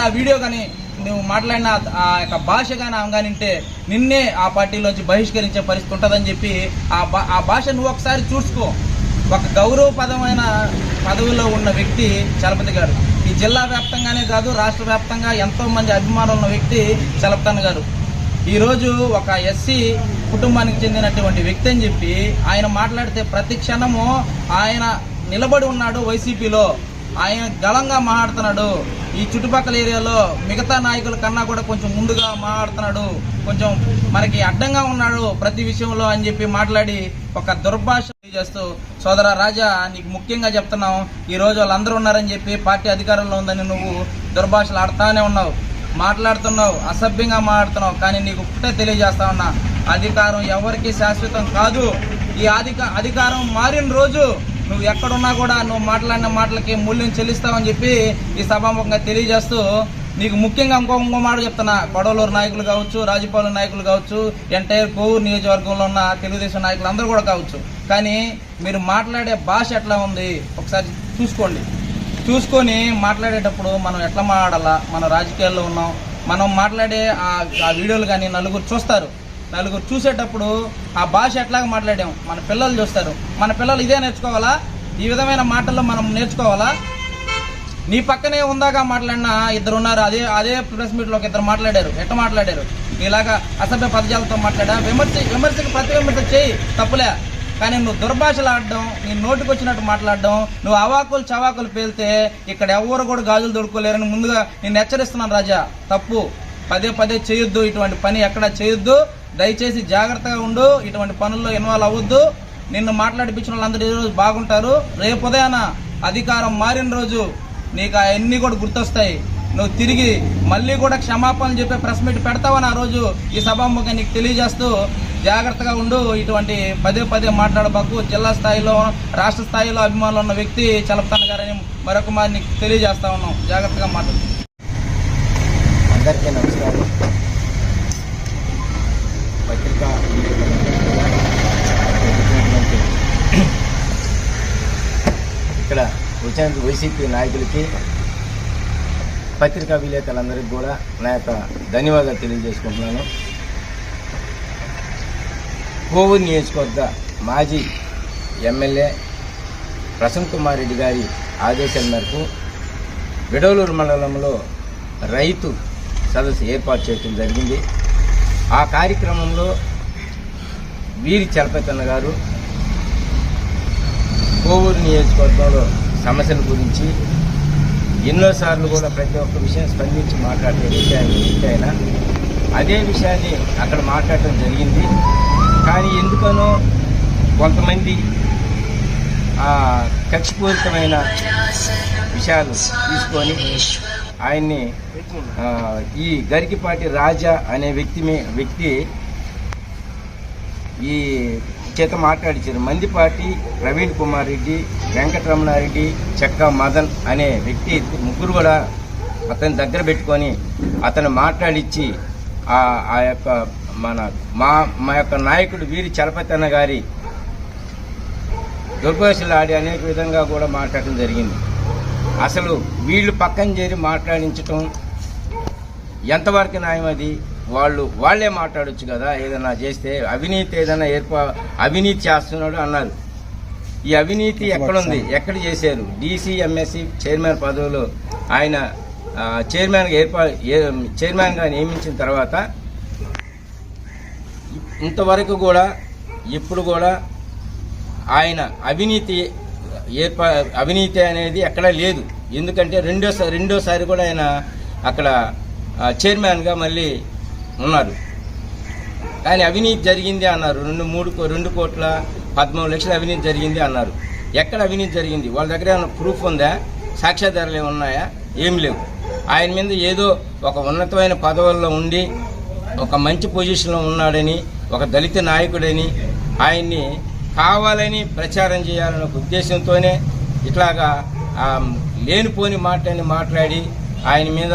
ఆ వీడియో కానీ నువ్వు మాట్లాడిన ఆ యొక్క భాష కానీ ఆమె కానీ ఉంటే నిన్నే ఆ పార్టీలోంచి బహిష్కరించే పరిస్థితి ఉంటుందని చెప్పి ఆ భాష నువ్వు ఒకసారి చూసుకో. ఒక గౌరవపదమైన పదవిలో ఉన్న వ్యక్తి చలపతి గారు. ఈ జిల్లా వ్యాప్తంగానే కాదు, రాష్ట్ర వ్యాప్తంగా ఎంతో మంది అభిమానులు ఉన్న వ్యక్తి చలపతన్న గారు. ఈరోజు ఒక ఎస్సీ కుటుంబానికి చెందినటువంటి వ్యక్తి అని చెప్పి ఆయన మాట్లాడితే ప్రతి క్షణము ఆయన నిలబడి ఉన్నాడు వైసీపీలో. ఆయన గళంగా మాట్లాడుతున్నాడు. ఈ చుట్టుపక్కల ఏరియాలో మిగతా నాయకుల కన్నా కూడా కొంచెం ముందుగా మాట్లాడుతున్నాడు, కొంచెం మనకి అడ్డంగా ఉన్నాడు ప్రతి విషయంలో అని చెప్పి మాట్లాడి ఒక దుర్భాష చేస్తూ, సోదర రాజా, నీకు ముఖ్యంగా చెప్తున్నాం, ఈరోజు వాళ్ళందరూ ఉన్నారని చెప్పి పార్టీ అధికారంలో ఉందని నువ్వు దుర్భాషలు ఆడుతానే ఉన్నావు, మాట్లాడుతున్నావు, అసభ్యంగా మాట్లాడుతున్నావు. కానీ నీకు ఒకటే తెలియజేస్తా ఉన్నా, అధికారం ఎవరికి శాశ్వతం కాదు. ఈ అధికారం మారిన రోజు నువ్వు ఎక్కడున్నా కూడా నువ్వు మాట్లాడిన మాటలకి మూల్యం చెల్లిస్తావని చెప్పి ఈ సభాముఖంగా తెలియజేస్తూ, నీకు ముఖ్యంగా ఇంకో మాట చెప్తున్నా, కొడవలూరు నాయకులు కావచ్చు, రాజుపాలెం నాయకులు కావచ్చు, ఎంటైర్ కోవూరు నియోజకవర్గంలో ఉన్న తెలుగుదేశం నాయకులు అందరూ కూడా కావచ్చు, కానీ మీరు మాట్లాడే భాష ఎట్లా ఉంది ఒకసారి చూసుకొని మాట్లాడేటప్పుడు మనం ఎట్లా మాట్లాడాలా. మన రాజకీయాల్లో ఉన్నాం, మనం మాట్లాడే ఆ వీడియోలు కానీ నలుగురు చూసేటప్పుడు ఆ భాష ఎట్లాగా మాట్లాడాం మన పిల్లలు చూస్తారు. మన పిల్లలు ఇదే నేర్చుకోవాలా? ఈ విధమైన మాటల్లో మనం నేర్చుకోవాలా? నీ పక్కనే ఉందాగా మాట్లాడినా ఇద్దరు ఉన్నారు, అదే ప్రెస్ మీట్లోకి ఇద్దరు మాట్లాడారు. ఎట్లా మాట్లాడారు? ఇలాగా అసభ్య పదజాలతో మాట్లాడా. విమర్శకు ప్రతి విమర్శ చేయి, తప్పులే. కానీ నువ్వు దుర్భాషలు ఆడడం, నీ నోటికి వచ్చినట్టు మాట్లాడడం, నువ్వు అవాకులు చవాకులు పేలితే ఇక్కడ ఎవరు కూడా గాజులు దొడుకోలేరని ముందుగా నేను హెచ్చరిస్తున్నాను రాజా. తప్పు. పదే పదే చేయొద్దు, ఇటువంటి పని ఎక్కడ చేయొద్దు, దయచేసి జాగ్రత్తగా ఉండు, ఇటువంటి పనుల్లో ఇన్వాల్వ్ అవ్వద్దు. నిన్ను మాట్లాడిపించిన వాళ్ళందరూ ఈ రోజు బాగుంటారు, రేపు ఉదయాన అధికారం మారిన రోజు నీకు అవన్నీ కూడా గుర్తొస్తాయి. నువ్వు తిరిగి మళ్ళీ కూడా క్షమాపణలు చెప్పే ప్రెస్ మీట్ పెడతావని ఆ రోజు ఈ సభాముఖంగా నీకు తెలియజేస్తూ జాగ్రత్తగా ఉండు. ఇటువంటి పదే పదే మాట్లాడబాకు. జిల్లా స్థాయిలో రాష్ట్ర స్థాయిలో అభిమానులు ఉన్న వ్యక్తి చలపతన్న గారని మరొక మారి నీకు తెలియజేస్తా ఉన్నాం. జాగ్రత్తగా మాట్లాడు. అందరికీ నమస్కారం. పత్రికా ఇక్కడ వచ్చిన వైసీపీ నాయకులకి, పత్రికా విలేకరులందరికీ కూడా నా యొక్క ధన్యవాదాలు తెలియజేసుకుంటున్నాను. కోవూరు నియోజకవర్గ మాజీ ఎమ్మెల్యే ప్రసన్న కుమార్ రెడ్డి గారి ఆదేశాల మేరకు విడవలూరు మండలంలో రైతు సదస్సు ఏర్పాటు చేయడం జరిగింది. ఆ కార్యక్రమంలో వీరి చలపతన్న గారు కోవూరు నియోజకవర్గంలో సమస్యల గురించి ఎన్నోసార్లు కూడా ప్రతి ఒక్క విషయం స్పందించి మాట్లాడే విషయాన్ని అదే విషయాన్ని అక్కడ మాట్లాడటం జరిగింది. కానీ ఎందుకనో కొంతమంది కక్షపూరితమైన విషయాలు తీసుకొని ఆయన్ని ఈ గరికిపాటి రాజా అనే వ్యక్తి ఈ చేత మాట్లాడించారు. మందిపాటి ప్రవీణ్ కుమార్ రెడ్డి, వెంకటరమణారెడ్డి, చెక్క మదన్ అనే వ్యక్తి ముగ్గురు కూడా అతని దగ్గర పెట్టుకొని అతను మాట్లాడించి ఆ యొక్క మా యొక్క నాయకుడు వీరి చలపతన్న గారి దుర్భాషలు ఆడి అనేక విధంగా కూడా మాట్లాడటం జరిగింది. అసలు వీళ్ళు పక్కన చేరి మాట్లాడించటం ఎంతవరకు న్యాయం? అది వాళ్ళే మాట్లాడొచ్చు కదా. ఏదైనా చేస్తే అవినీతి ఏదైనా అవినీతి చేస్తున్నాడు అన్నారు. ఈ అవినీతి ఎక్కడుంది, ఎక్కడ చేశారు? డీసీ ఎంఎస్సీ చైర్మన్ పదవులు ఆయన చైర్మన్గా నియమించిన తర్వాత ఇంతవరకు కూడా ఇప్పుడు కూడా ఆయన అవినీతి అనేది ఎక్కడా లేదు. ఎందుకంటే రెండోసారి కూడా ఆయన అక్కడ చైర్మన్గా మళ్ళీ ఉన్నారు. కానీ అవినీతి జరిగింది అన్నారు. 2 కోట్ల 13 లక్షల అవినీతి జరిగింది అన్నారు. ఎక్కడ అవినీతి జరిగింది? వాళ్ళ దగ్గర ఏమైనా ప్రూఫ్ ఉందా? సాక్ష్యాధారాలు ఏమి ఉన్నాయా? ఏం లేవు. ఆయన మీద ఏదో ఒక ఉన్నతమైన పదవుల్లో ఉండి ఒక మంచి పొజిషన్లో ఉన్నాడని, ఒక దళిత నాయకుడని ఆయన్ని కావాలని ప్రచారం చేయాలనే ఉద్దేశంతోనే ఇట్లాగా లేనిపోని మాట్లాడి ఆయన మీద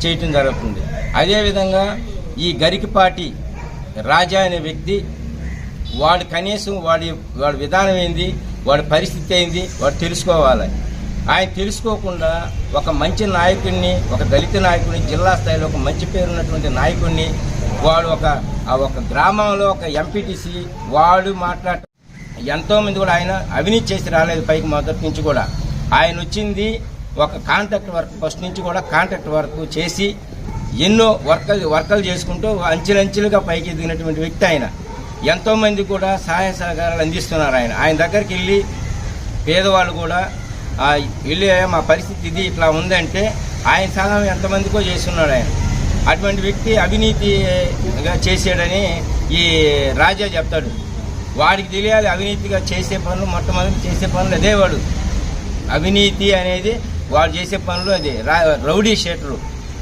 చేయటం జరుగుతుంది. అదేవిధంగా ఈ గరికిపాటి రాజా అనే వ్యక్తి వాడు కనీసం వాడి విధానం ఏంది, వాడి పరిస్థితి ఏంది వాడు తెలుసుకోవాలి. ఆయన తెలుసుకోకుండా ఒక మంచి నాయకుడిని, ఒక దళిత నాయకుడిని, జిల్లా స్థాయిలో ఒక మంచి పేరున్నటువంటి నాయకుడిని వాడు ఒక గ్రామంలో ఒక ఎంపీటీసీ వాడు మాట్లాడటం. ఎంతోమంది కూడా ఆయన అవినీతి చేసి రాలేదు. పైకి మొదటి నుంచి కూడా ఆయన వచ్చింది ఒక కాంట్రాక్ట్ వర్క్, ఫస్ట్ నుంచి కూడా కాంట్రాక్ట్ వర్క్ చేసి ఎన్నో వర్కలు చేసుకుంటూ అంచెలంచెలుగా పైకి ఎదిగినటువంటి వ్యక్తి ఆయన. ఎంతోమంది కూడా సహాయ సహకారాలు అందిస్తున్నారు. ఆయన దగ్గరికి వెళ్ళి పేదవాళ్ళు కూడా వెళ్ళి మా పరిస్థితి ఇది ఇట్లా ఉందంటే ఆయన సహాయం ఎంతమందికో చేస్తున్నాడు ఆయన. అటువంటి వ్యక్తి అవినీతిగా చేసాడని ఈ రాజా చెప్తాడు. వాడికి తెలియాలి అవినీతిగా చేసే పనులు, మొట్టమొదటి చేసే పనులు అదే. వాడు అవినీతి అనేది వాడు చేసే పనులు అదే. రౌడీ షీటరు,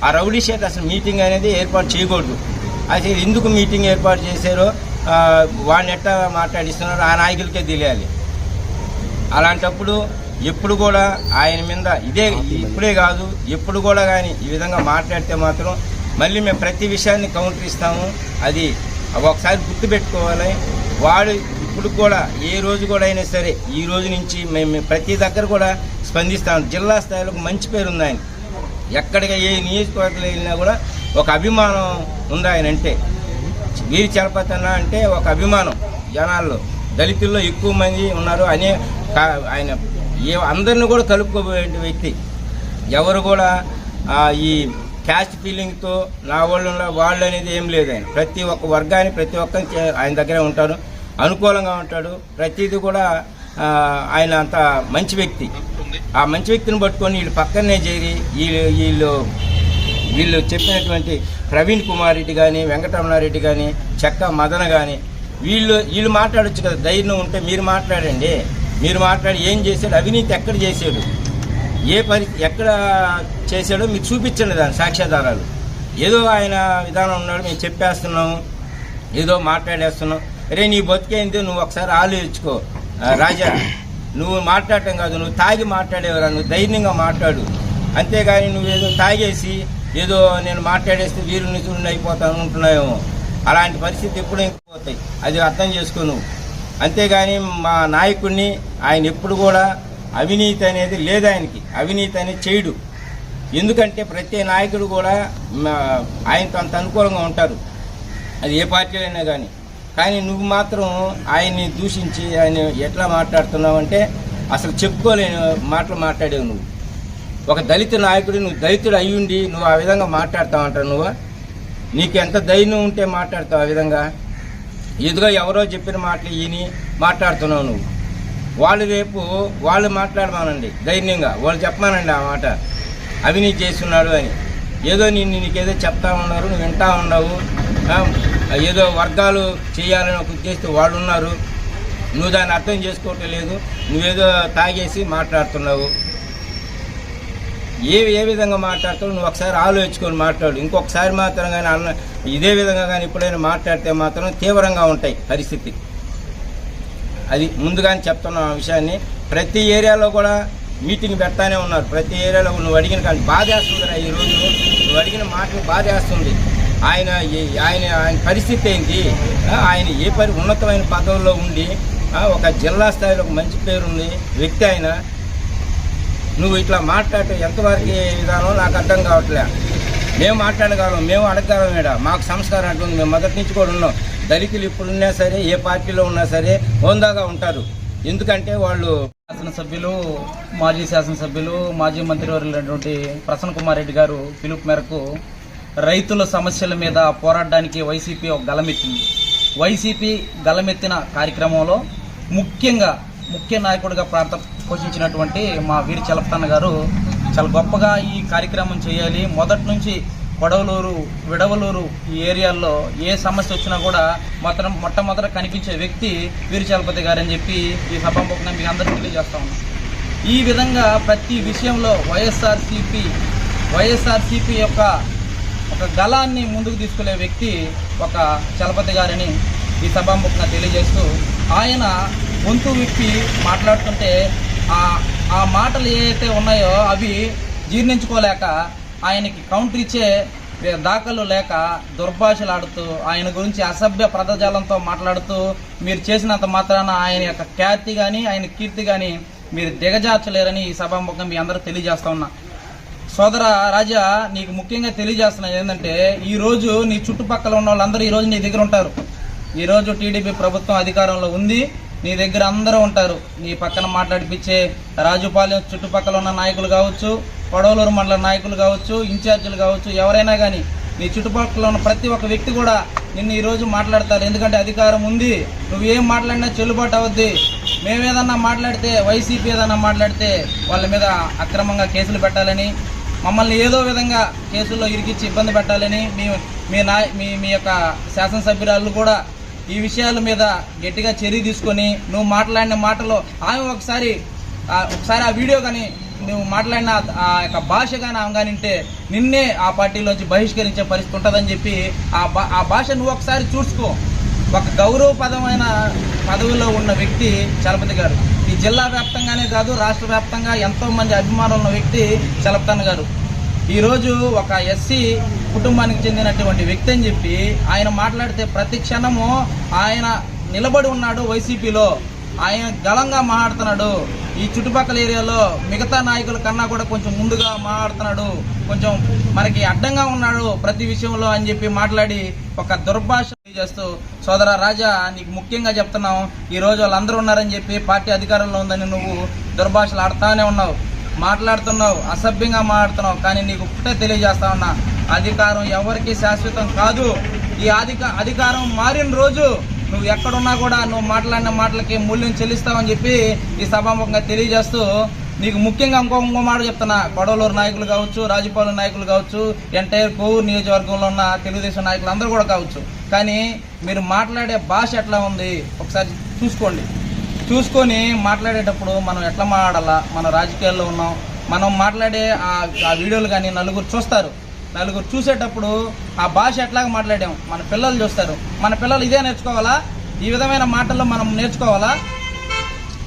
ఆ రౌడీ షీట్ అసలు మీటింగ్ అనేది ఏర్పాటు చేయకూడదు. అసలు ఎందుకు మీటింగ్ ఏర్పాటు చేశారో వాడిని ఎట్టా మాట్లాడిస్తున్నారో ఆ నాయకులకే తెలియాలి. అలాంటప్పుడు ఎప్పుడు కూడా ఆయన మీద ఇప్పుడే కాదు ఎప్పుడు కూడా కానీ ఈ విధంగా మాట్లాడితే మాత్రం మళ్ళీ మేము ప్రతి విషయాన్ని కౌంటర్ ఇస్తాము. అది ఒకసారి గుర్తుపెట్టుకోవాలి. వాడు ఇప్పుడు కూడా ఏ రోజు కూడా అయినా సరే ఈ రోజు నుంచి మేము ప్రతి దగ్గర కూడా స్పందిస్తాం. జిల్లా స్థాయిలో మంచి పేరు ఉంది ఆయన. ఎక్కడికి ఏ నియోజకవర్గంలో వెళ్ళినా కూడా ఒక అభిమానం ఉంది ఆయన అంటే. వీరి చలపతన్న అంటే ఒక అభిమానం జనాల్లో, దళితుల్లో ఎక్కువ మంది ఉన్నారు. ఆయన అందరిని కూడా కలుపుకోబోయే వ్యక్తి. ఎవరు కూడా ఈ క్యాస్ట్ ఫీలింగ్తో నా వాళ్ళు అనేది ఏం లేదు. ఆయన ప్రతి ఒక్క వర్గాన్ని ప్రతి ఒక్కరికి ఆయన దగ్గరే ఉంటారు, అనుకూలంగా ఉంటాడు. ప్రతిదీ కూడా ఆయన అంత మంచి వ్యక్తి. ఆ మంచి వ్యక్తిని పట్టుకొని వీళ్ళు పక్కనే చేరి వీళ్ళు వీళ్ళు చెప్పినటువంటి ప్రవీణ్ కుమార్ రెడ్డి కానీ వెంకటరమణారెడ్డి కానీ చెక్క మదన కానీ వీళ్ళు మాట్లాడొచ్చు కదా. ధైర్యం ఉంటే మీరు మాట్లాడండి. మీరు మాట్లాడి ఏం చేశాడు, అవినీతి ఎక్కడ చేశాడు, ఎక్కడ చేశాడో మీకు చూపించండి దాని సాక్ష్యాధారాలు. ఏదో ఆయన విధానం ఉన్నాడు, మేము చెప్పేస్తున్నాము, ఏదో మాట్లాడేస్తున్నాం. రే నీ బతికేంది, నువ్వు ఒకసారి ఆలోచించుకో రాజా. నువ్వు మాట్లాడటం కాదు, నువ్వు తాగి మాట్లాడేవరా, నువ్వు ధైర్యంగా మాట్లాడు. అంతేగాని నువ్వేదో తాగేసి ఏదో నేను మాట్లాడేస్తే వీరు నిధులు అయిపోతాను ఉంటున్నాయేమో. అలాంటి పరిస్థితి ఎప్పుడు పోతాయి, అది అర్థం చేసుకో నువ్వు. అంతేగాని మా నాయకుడిని ఆయన ఎప్పుడు కూడా అవినీతి అనేది లేదు, ఆయనకి అవినీతి అనేది చేయడు. ఎందుకంటే ప్రతి నాయకుడు కూడా ఆయనతో అంత అనుకూలంగా ఉంటారు, అది ఏ పార్టీలో అయినా కానీ నువ్వు మాత్రం ఆయన్ని దూషించి ఆయన ఎట్లా మాట్లాడుతున్నావు అంటే అసలు చెప్పుకోలేని మాటలు మాట్లాడేవు నువ్వు. ఒక దళిత నాయకుడు, నువ్వు దళితుడు అయ్యుండి నువ్వు ఆ విధంగా మాట్లాడతావంటావు. నువ్వు నీకు ఎంత ధైర్యం ఉంటే మాట్లాడతావు ఆ విధంగా? ఎదుగా ఎవరో చెప్పిన మాటలు ఈయని మాట్లాడుతున్నావు నువ్వు. వాళ్ళు రేపు వాళ్ళు మాట్లాడమానండి ధైర్యంగా, వాళ్ళు చెప్పమానండి ఆ మాట అవినీతి చేస్తున్నాడు అని. ఏదో నీకేదో చెప్తా ఉన్నారు, నువ్వు వింటా ఉన్నావు. ఏదో వర్గాలు చేయాలని ఒక ఉద్దేశంతో వాళ్ళు ఉన్నారు, నువ్వు దాన్ని అర్థం చేసుకోవటం లేదు. నువ్వేదో తాగేసి మాట్లాడుతున్నావు. ఏ విధంగా మాట్లాడుతావు నువ్వు ఒకసారి ఆలోచించుకొని మాట్లాడు. ఇంకొకసారి మాత్రం కానీ ఇదే విధంగా కానీ ఎప్పుడైనా మాట్లాడితే మాత్రం తీవ్రంగా ఉంటాయి పరిస్థితి. అది ముందుగానే చెప్తున్నాం ఆ విషయాన్ని. ప్రతి ఏరియాలో కూడా మీటింగ్ పెడతానే ఉన్నారు. ప్రతి ఏరియాలో నువ్వు అడిగిన కానీ బాధేస్తుందిరా. ఈరోజు నువ్వు అడిగిన మాటలు బాధేస్తుంది. ఆయన పరిస్థితి ఏంటి? ఆయన ఉన్నతమైన పదవుల్లో ఉండి ఒక జిల్లా స్థాయిలో ఒక మంచి పేరుంది వ్యక్తి ఆయన. నువ్వు ఇట్లా మాట్లాడటం ఎంతవరకు విధానం నాకు అర్థం కావట్లే. మేము మాట్లాడగలం, మేము అడగగలం. ఇక్కడ మాకు సంస్కారం అంటుంది. మేము మొదటి నుంచి కూడా ఉన్నాం. దళితులు ఇప్పుడున్నా సరే, ఏ పార్టీలో ఉన్నా సరే హోందాగా ఉంటారు. ఎందుకంటే వాళ్ళు శాసనసభ్యులు, మాజీ శాసనసభ్యులు, మాజీ మంత్రివర్యులైనటువంటి ప్రసన్న కుమార్ రెడ్డి గారు పిలుపు మేరకు రైతుల సమస్యల మీద పోరాడడానికి వైసీపీ ఒక గలమెత్తింది. వైసీపీ గలమెత్తిన కార్యక్రమంలో ముఖ్య నాయకుడిగా పోషించినటువంటి మా వీరి చలపతన్న గారు చాలా గొప్పగా ఈ కార్యక్రమం చేయాలి. మొదటి నుంచి కొడవలూరు, విడవలూరు ఈ ఏరియాల్లో ఏ సమస్య వచ్చినా కూడా మొట్టమొదట కనిపించే వ్యక్తి వీరి చలపతి గారు అని చెప్పి ఈ సభాముఖంగా మీకు అందరికీ తెలియజేస్తా ఉన్నాం. ఈ విధంగా ప్రతి విషయంలో వైఎస్ఆర్సీపీ యొక్క ఒక గళాన్ని ముందుకు తీసుకెళ్లే వ్యక్తి ఒక చలపతి గారిని ఈ సభాముఖంగా తెలియజేస్తూ, ఆయన గొంతు విప్పి మాట్లాడుతుంటే ఆ మాటలు ఏవైతే ఉన్నాయో అవి జీర్ణించుకోలేక ఆయనకి కౌంటర్ ఇచ్చే దాఖలు లేక దుర్భాషలాడుతూ ఆయన గురించి అసభ్య పదజాలంతో మాట్లాడుతూ మీరు చేసినంత మాత్రాన ఆయన యొక్క ఖ్యాతి కానీ ఆయన కీర్తి కానీ మీరు దిగజార్చలేరని ఈ సభాముఖంగా మీ అందరూ తెలియజేస్తా ఉన్నా. సోదర రాజా, నీకు ముఖ్యంగా తెలియజేస్తున్నది ఏంటంటే, ఈరోజు నీ చుట్టుపక్కల ఉన్న వాళ్ళందరూ ఈరోజు నీ దగ్గర ఉంటారు. ఈరోజు టీడీపీ ప్రభుత్వం అధికారంలో ఉంది, నీ దగ్గర అందరూ ఉంటారు. నీ పక్కన మాట్లాడిపించే రాజుపాలెం చుట్టుపక్కల ఉన్న నాయకులు కావచ్చు, కొడవలూరు మండల నాయకులు కావచ్చు, ఇన్ఛార్జీలు కావచ్చు, ఎవరైనా కానీ నీ చుట్టుపక్కల ఉన్న ప్రతి ఒక్క వ్యక్తి కూడా నిన్ను ఈరోజు మాట్లాడతారు. ఎందుకంటే అధికారం ఉంది, నువ్వేం మాట్లాడినా చెల్లుబాటు అవుద్ది. మేమేదన్నా మాట్లాడితే, వైసీపీ ఏదన్నా మాట్లాడితే వాళ్ళ మీద అక్రమంగా కేసులు పెట్టాలని, మమ్మల్ని ఏదో విధంగా కేసుల్లో ఇరికిచ్చి ఇబ్బంది పెట్టాలని మీ యొక్క శాసనసభ్యురాళ్ళు కూడా ఈ విషయాల మీద గట్టిగా చర్య తీసుకొని నువ్వు మాట్లాడిన మాటలో ఆమె ఒకసారి ఆ వీడియో కానీ నువ్వు మాట్లాడిన ఆ యొక్క భాష కానీ ఆమె కానీ ఉంటే నిన్నే ఆ పార్టీలోంచి బహిష్కరించే పరిస్థితి ఉంటుందని చెప్పి ఆ భాష నువ్వు ఒకసారి చూసుకో. ఒక గౌరవపదమైన పదవిలో ఉన్న వ్యక్తి చలపతి గారు. ఈ జిల్లా వ్యాప్తంగానే కాదు, రాష్ట్ర వ్యాప్తంగా ఎంతో మంది అభిమానులు ఉన్న వ్యక్తి చలపతన్న గారు. ఈరోజు ఒక ఎస్సీ కుటుంబానికి చెందినటువంటి వ్యక్తి అని చెప్పి ఆయన మాట్లాడితే ప్రతి క్షణము ఆయన నిలబడి ఉన్నాడు వైసీపీలో. ఆయన గళంగా మాట్లాడుతున్నాడు. ఈ చుట్టుపక్కల ఏరియాలో మిగతా నాయకుల కన్నా కూడా కొంచెం ముందుగా మాట్లాడుతున్నాడు, కొంచెం మనకి అడ్డంగా ఉన్నాడు ప్రతి విషయంలో అని చెప్పి మాట్లాడి ఒక దుర్భాష చేస్తూ, సోదర రాజా, నీకు ముఖ్యంగా చెప్తున్నాం, ఈరోజు వాళ్ళందరూ ఉన్నారని చెప్పి పార్టీ అధికారంలో ఉందని నువ్వు దుర్భాషలు ఆడుతూనే ఉన్నావు, మాట్లాడుతున్నావు, అసభ్యంగా మాట్లాడుతున్నావు. కానీ నీకు ఒకటే తెలియజేస్తా ఉన్నా, అధికారం ఎవరికి శాశ్వతం కాదు. ఈ అధికారం మారిన రోజు నువ్వు ఎక్కడున్నా కూడా నువ్వు మాట్లాడిన మాటలకి మూల్యం చెల్లిస్తావని చెప్పి ఈ సభాముఖంగా తెలియజేస్తూ, నీకు ముఖ్యంగా ఇంకో మాట చెప్తున్నా, కొడవలూరు నాయకులు కావచ్చు, రాజుపాలెం నాయకులు కావచ్చు, ఎంటైర్ కోవూరు నియోజకవర్గంలో ఉన్న తెలుగుదేశం నాయకులు అందరూ కూడా కావచ్చు, కానీ మీరు మాట్లాడే భాష ఎట్లా ఉంది ఒకసారి చూసుకొని మాట్లాడేటప్పుడు మనం ఎట్లా మాట్లాడాలా. మన రాజకీయాల్లో ఉన్నాం, మనం మాట్లాడే ఆ వీడియోలు కానీ నలుగురు చూస్తారు. నలుగురు చూసేటప్పుడు ఆ భాష ఎట్లాగా మాట్లాడాం మన పిల్లలు చూస్తారు. మన పిల్లలు ఇదే నేర్చుకోవాలా, ఈ విధమైన మాటల్లో మనం నేర్చుకోవాలా.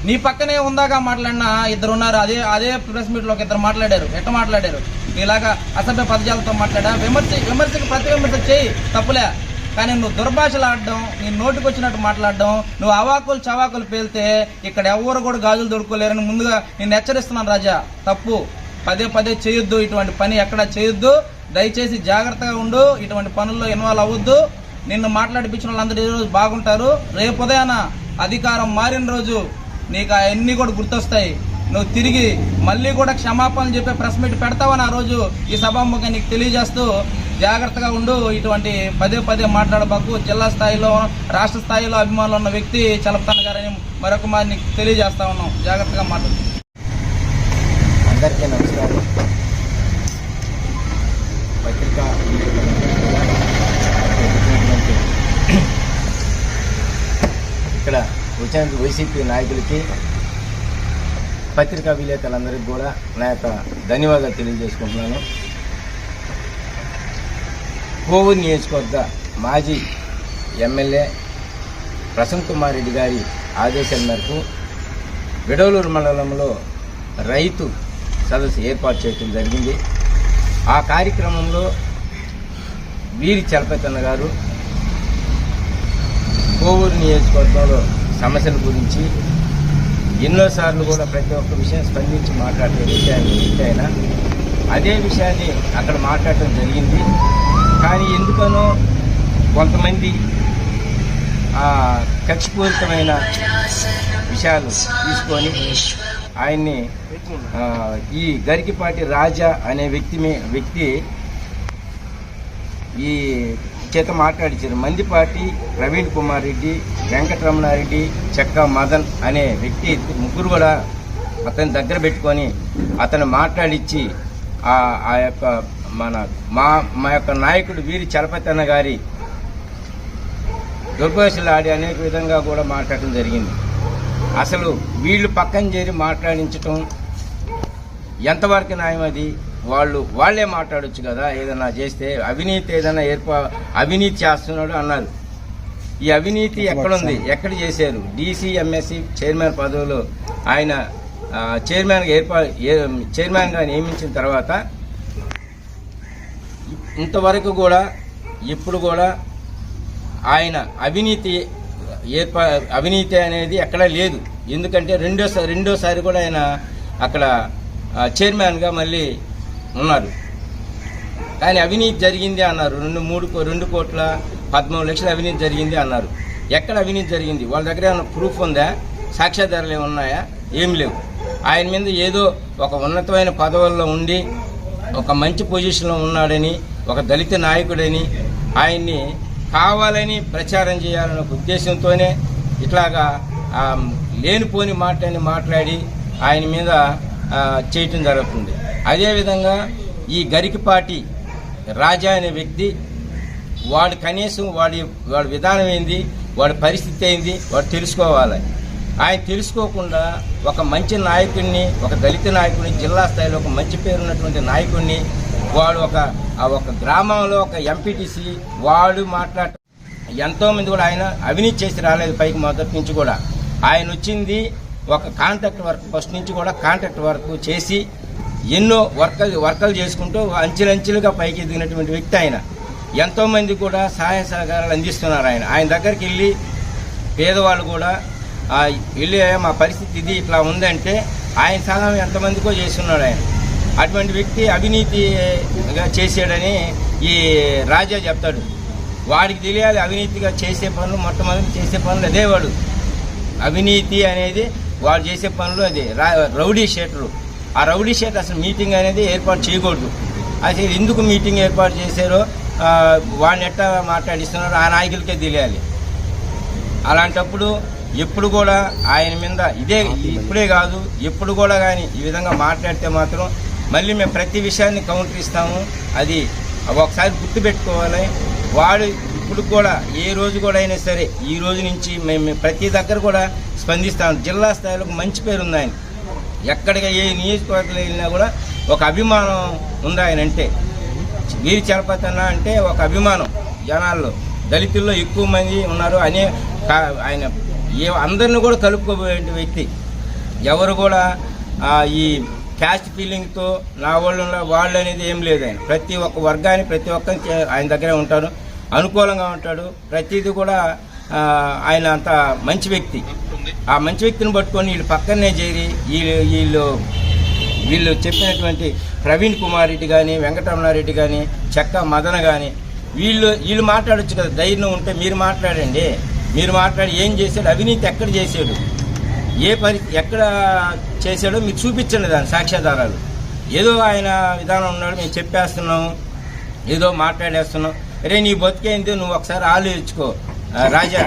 నీ పక్కనే ఉందాగా మాట్లాడిన ఇద్దరు ఉన్నారు, అదే ప్రెస్ మీట్లో ఒక ఇద్దరు మాట్లాడారు. ఎట్లా మాట్లాడారు? నీలాగా అసభ్య పదజాలతో మాట్లాడా. విమర్శకు ప్రతి విమర్శ చేయి, తప్పులే. కానీ నువ్వు దుర్భాషలు ఆడడం, నీ నోటికి వచ్చినట్టు మాట్లాడడం, నువ్వు అవాకులు చవాకులు పేలితే ఇక్కడ ఎవరు కూడా గాజులు దొరుకోలేరని ముందుగా నేను హెచ్చరిస్తున్నాను రాజా. తప్పు పదే చేయొద్దు, ఇటువంటి పని ఎక్కడా చేయొద్దు. దయచేసి జాగ్రత్తగా ఉండు, ఇటువంటి పనుల్లో ఇన్వాల్వ్ అవ్వద్దు. నిన్ను మాట్లాడిపించిన వాళ్ళందరూ ఈ రోజు బాగుంటారు, రేపు ఉదయాన అధికారం మారిన రోజు నీకు అవన్నీ కూడా గుర్తొస్తాయి. నువ్వు తిరిగి మళ్ళీ కూడా క్షమాపణలు చెప్పే ప్రెస్ మీట్ పెడతావని ఆ రోజు ఈ సభాముఖంగా నీకు తెలియజేస్తూ జాగ్రత్తగా ఉండు. ఇటువంటి పదే మాట్లాడబాకు. జిల్లా స్థాయిలో రాష్ట్ర స్థాయిలో అభిమానులు ఉన్న వ్యక్తి చలపతన్న గారని మరొక మాది నీకు తెలియజేస్తా ఉన్నాం. జాగ్రత్తగా మాట్లాడు. అందరికీ నమస్కారం. పత్రికా ఇక్కడ వచ్చిన వైసీపీ నాయకులకి, పత్రికా విలేకరులందరికీ కూడా నా యొక్క ధన్యవాదాలు తెలియజేసుకుంటున్నాను. కోవూరు నియోజకవర్గ మాజీ ఎమ్మెల్యే ప్రసన్న కుమార్ రెడ్డి గారి ఆదేశాల మేరకు విడవలూరు మండలంలో రైతు సదస్సు ఏర్పాటు చేయడం జరిగింది. ఆ కార్యక్రమంలో వీరి చలపతన్న గారు కోవూరు నియోజకవర్గంలో సమస్యల గురించి ఎన్నోసార్లు కూడా ప్రతి ఒక్క విషయం స్పందించి మాట్లాడే విషయాన్ని అదే విషయాన్ని అక్కడ మాట్లాడటం జరిగింది. కానీ ఎందుకనో కొంతమంది కక్షపూరితమైన విషయాలు తీసుకొని ఆయన్ని ఈ గరికిపాటి రాజా అనే వ్యక్తి ఈ చేత మాట్లాడించారు. మందిపాటి ప్రవీణ్ కుమార్ రెడ్డి, వెంకటరమణారెడ్డి, చెక్క మదన్ అనే వ్యక్తి ముగ్గురు కూడా అతని దగ్గర పెట్టుకొని అతను మాట్లాడించి ఆ యొక్క మా యొక్క నాయకుడు వీరి చలపతన్న గారి దుర్భాషలు ఆడి అనేక విధంగా కూడా మాట్లాడటం జరిగింది. అసలు వీళ్ళు పక్కన చేరి మాట్లాడించటం ఎంతవరకు న్యాయం? అది వాళ్ళే మాట్లాడొచ్చు కదా. ఏదైనా చేస్తే అవినీతి ఏదైనా అవినీతి చేస్తున్నాడు అన్నారు. ఈ అవినీతి ఎక్కడుంది, ఎక్కడ చేశారు? డీసీ ఎంఎస్సీ చైర్మన్ పదవిలో ఆయన చైర్మన్గా నియమించిన తర్వాత ఇంతవరకు కూడా ఇప్పుడు కూడా ఆయన అవినీతి అనేది ఎక్కడా లేదు. ఎందుకంటే రెండోసారి కూడా ఆయన అక్కడ చైర్మన్గా మళ్ళీ ఉన్నారు. కానీ అవినీతి జరిగింది అన్నారు. 2 కోట్ల 13 లక్షల అవినీతి జరిగింది అన్నారు. ఎక్కడ అవినీతి జరిగింది? వాళ్ళ దగ్గర ఏమైనా ప్రూఫ్ ఉందా? సాక్ష్యాధారాలు ఏమి ఉన్నాయా? ఏం లేవు. ఆయన మీద ఏదో ఒక ఉన్నతమైన పదవుల్లో ఉండి ఒక మంచి పొజిషన్లో ఉన్నాడని, ఒక దళిత నాయకుడని ఆయన్ని కావాలని ప్రచారం చేయాలనే ఉద్దేశంతోనే ఇట్లాగా లేనిపోని మాట్లాడి ఆయన మీద చేయటం జరుగుతుంది. అదేవిధంగా ఈ గరికిపాటి రాజా అనే వ్యక్తి వాడు కనీసం వాడి విధానం ఏంది, వాడి పరిస్థితి ఏంది వాడు తెలుసుకోవాలి. ఆయన తెలుసుకోకుండా ఒక మంచి నాయకుడిని, ఒక దళిత నాయకుడిని, జిల్లా స్థాయిలో ఒక మంచి పేరున్నటువంటి నాయకుడిని వాడు ఒక గ్రామంలో ఒక ఎంపీటీసీ వాడు మాట్లాడటం. ఎంతోమంది కూడా ఆయన అవినీతి చేసి రాలేదు. పైకి మొదటి నుంచి కూడా ఆయన వచ్చింది ఒక కాంట్రాక్ట్ వర్క్, ఫస్ట్ నుంచి కూడా కాంట్రాక్ట్ వర్క్ చేసి ఎన్నో వర్కలు చేసుకుంటూ అంచెలంచెలుగా పైకి ఎదిగినటువంటి వ్యక్తి ఆయన. ఎంతోమంది కూడా సహాయ సహకారాలు అందిస్తున్నారు. ఆయన దగ్గరికి వెళ్ళి పేదవాళ్ళు కూడా వెళ్ళి మా పరిస్థితి ఇది ఇట్లా ఉందంటే ఆయన సహాయం ఎంతమందికో చేస్తున్నాడు ఆయన. అటువంటి వ్యక్తి అవినీతిగా చేసాడని ఈ రాజా చెప్తాడు. వాడికి తెలియాలి అవినీతిగా చేసే పనులు, మొట్టమొదటి చేసే పనులు అదే. వాడు అవినీతి అనేది వాడు చేసే పనులు అదే. రౌడీ షీటరు, ఆ రౌడీ షీట్ అసలు మీటింగ్ అనేది ఏర్పాటు చేయకూడదు. అసలు ఎందుకు మీటింగ్ ఏర్పాటు చేశారో వాడిని ఎట్టా మాట్లాడిస్తున్నారో ఆ నాయకులకే తెలియాలి. అలాంటప్పుడు ఎప్పుడు కూడా ఆయన మీద ఇప్పుడే కాదు ఎప్పుడు కూడా కానీ ఈ విధంగా మాట్లాడితే మాత్రం మళ్ళీ మేము ప్రతి విషయాన్ని కౌంటర్ ఇస్తాము. అది ఒకసారి గుర్తుపెట్టుకోవాలి. వాడు ఇప్పుడు కూడా ఏ రోజు కూడా అయినా సరే ఈ రోజు నుంచి మేము ప్రతి దగ్గర కూడా స్పందిస్తాము. జిల్లా స్థాయిలో మంచి పేరు ఉంది ఆయన. ఎక్కడికి ఏ నియోజకవర్గంలో వెళ్ళినా కూడా ఒక అభిమానం ఉంది ఆయన అంటే. వీరి చలపతి అన్న అంటే ఒక అభిమానం జనాల్లో. దళితుల్లో ఎక్కువ మంది ఉన్నారు అనే ఆయన అందరిని కూడా కలుపుకోబోయే వ్యక్తి. ఎవరు కూడా ఈ క్యాస్ట్ ఫీలింగ్తో నా వాళ్ళు అనేది ఏం లేదు. ఆయన ప్రతి ఒక్క వర్గాన్ని ప్రతి ఒక్కరికి ఆయన దగ్గరే ఉంటారు, అనుకూలంగా ఉంటాడు. ప్రతిదీ కూడా ఆయన అంత మంచి వ్యక్తి. ఆ మంచి వ్యక్తిని పట్టుకొని వీళ్ళు పక్కనే చేరి వీళ్ళు చెప్పినటువంటి ప్రవీణ్ కుమార్ రెడ్డి కానీ వెంకటరమణారెడ్డి కానీ చెక్క మదన కానీ వీళ్ళు మాట్లాడొచ్చు కదా. ధైర్యం ఉంటే మీరు మాట్లాడండి. మీరు మాట్లాడి ఏం చేశాడు, అవినీతి ఎక్కడ చేశాడు, ఎక్కడ చేశాడో మీరు చూపించండి దాని సాక్ష్యాధారాలు. ఏదో ఆయన విధానం ఉన్నాడు, మేము చెప్పేస్తున్నాము, ఏదో మాట్లాడేస్తున్నాం. రే నీ బతికేంది నువ్వు ఒకసారి ఆలోచించుకో రాజా.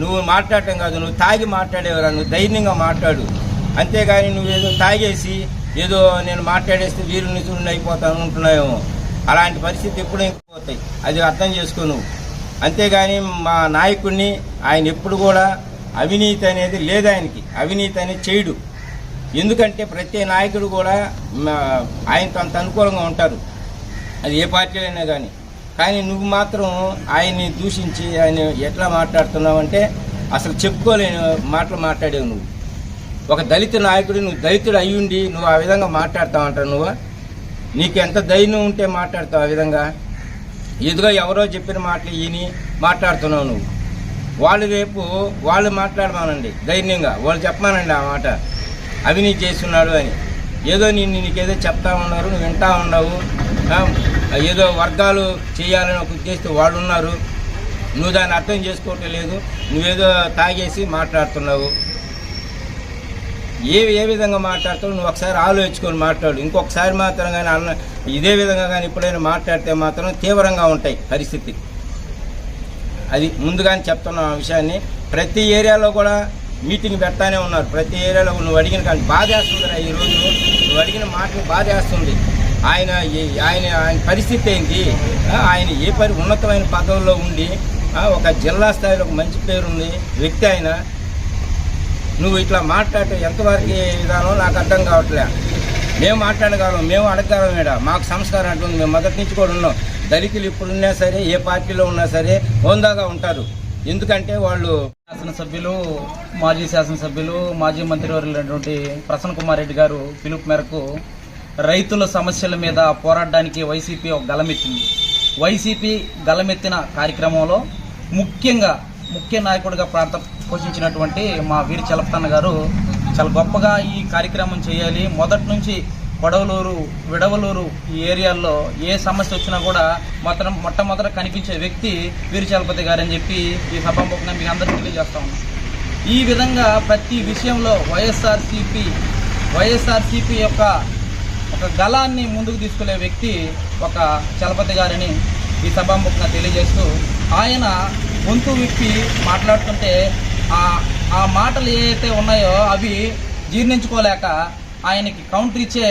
నువ్వు మాట్లాడటం కాదు, నువ్వు తాగి మాట్లాడేవరా, నువ్వు ధైర్యంగా మాట్లాడు. అంతేగాని నువ్వేదో తాగేసి ఏదో నేను మాట్లాడేస్తే వీరు నిధులు అయిపోతాను ఉంటున్నాయేమో. అలాంటి పరిస్థితి ఎప్పుడూ పోతాయి, అది అర్థం చేసుకో నువ్వు. అంతేగాని మా నాయకుడిని ఆయన ఎప్పుడు కూడా అవినీతి అనేది లేదు. ఆయనకి అవినీతి అనేది చేయడు. ఎందుకంటే ప్రతి నాయకుడు కూడా ఆయనతో అంత అనుకూలంగా ఉంటారు, అది ఏ పార్టీలో అయినా కానీ. కానీ నువ్వు మాత్రం ఆయన్ని దూషించి ఆయన ఎట్లా మాట్లాడుతున్నావు అంటే అసలు చెప్పుకోలేని మాటలు మాట్లాడేవు నువ్వు. ఒక దళిత నాయకుడు, నువ్వు దళితుడు అయ్యుండి నువ్వు ఆ విధంగా మాట్లాడతావంటావు. నువ్వు నీకు ఎంత ధైర్యం ఉంటే మాట్లాడతావు ఆ విధంగా? ఎదుగా ఎవరో చెప్పిన మాటలు ఈయని మాట్లాడుతున్నావు నువ్వు. వాళ్ళు రేపు వాళ్ళు మాట్లాడమానండి ధైర్యంగా, వాళ్ళు చెప్పమానండి ఆ మాట అవినీతి చేస్తున్నాడు అని. ఏదో నీకేదో చెప్తా ఉన్నారు, నువ్వు వింటా ఉన్నావు. ఏదో వర్గాలు చేయాలని ఒక ఉద్దేశంతో వాళ్ళు ఉన్నారు, నువ్వు దాన్ని అర్థం చేసుకోవటం లేదు. నువ్వేదో తాగేసి మాట్లాడుతున్నావు. ఏ విధంగా మాట్లాడుతావు నువ్వు ఒకసారి ఆలోచించుకొని మాట్లాడు. ఇంకొకసారి మాత్రం కానీ ఇదే విధంగా కానీ ఎప్పుడైనా మాట్లాడితే మాత్రం తీవ్రంగా ఉంటాయి పరిస్థితి. అది ముందుగానే చెప్తున్నా ఆ విషయాన్ని. ప్రతి ఏరియాలో కూడా మీటింగ్ పెడతానే ఉన్నారు. ప్రతి ఏరియాలో నువ్వు అడిగిన కానీ బాధేస్తుందిరా. ఈరోజు నువ్వు అడిగిన మాటలు బాధేస్తుంది. ఆయన పరిస్థితి ఏంటి? ఆయన ఉన్నతమైన పదవుల్లో ఉండి ఒక జిల్లా స్థాయిలో ఒక మంచి పేరుంది వ్యక్తి ఆయన. నువ్వు ఇట్లా మాట్లాడటం ఎంతవరకు విధానం నాకు అర్థం కావట్లే. మేము మాట్లాడగలం, మేము అడగగలం. మేడ మాకు సంస్కారం అంటుంది. మేము మొదటి నుంచి కూడా ఉన్నాం. దళితులు ఇప్పుడున్నా సరే ఏ పార్టీలో ఉన్నా సరే హోందాగా ఉంటారు. ఎందుకంటే వాళ్ళు శాసనసభ్యులు, మాజీ శాసనసభ్యులు, మాజీ మంత్రివర్యులైనటువంటి ప్రసన్న కుమార్ రెడ్డి గారు పిలుపు మేరకు రైతుల సమస్యల మీద పోరాడడానికి వైసీపీ ఒక గలమెత్తింది. వైసీపీ గలమెత్తిన కార్యక్రమంలో ముఖ్య నాయకుడిగా పోషించినటువంటి మా వీరి చలపతన్న గారు చాలా గొప్పగా ఈ కార్యక్రమం చేయాలి. మొదటి నుంచి కొడవలూరు, విడవలూరు ఈ ఏరియాల్లో ఏ సమస్య వచ్చినా కూడా మొట్టమొదట కనిపించే వ్యక్తి వీరి చలపతి గారు అని చెప్పి ఈ సభాముఖంగా మీకు అందరికీ తెలియజేస్తా ఉన్నాం. ఈ విధంగా ప్రతి విషయంలో వైఎస్ఆర్సీపీ యొక్క ఒక గళాన్ని ముందుకు తీసుకెళ్లే వ్యక్తి ఒక చలపతి గారిని ఈ సభాముఖంగా తెలియజేస్తూ, ఆయన గొంతు విప్పి మాట్లాడుతుంటే ఆ మాటలు ఏవైతే ఉన్నాయో అవి జీర్ణించుకోలేక ఆయనకి కౌంటర్ ఇచ్చే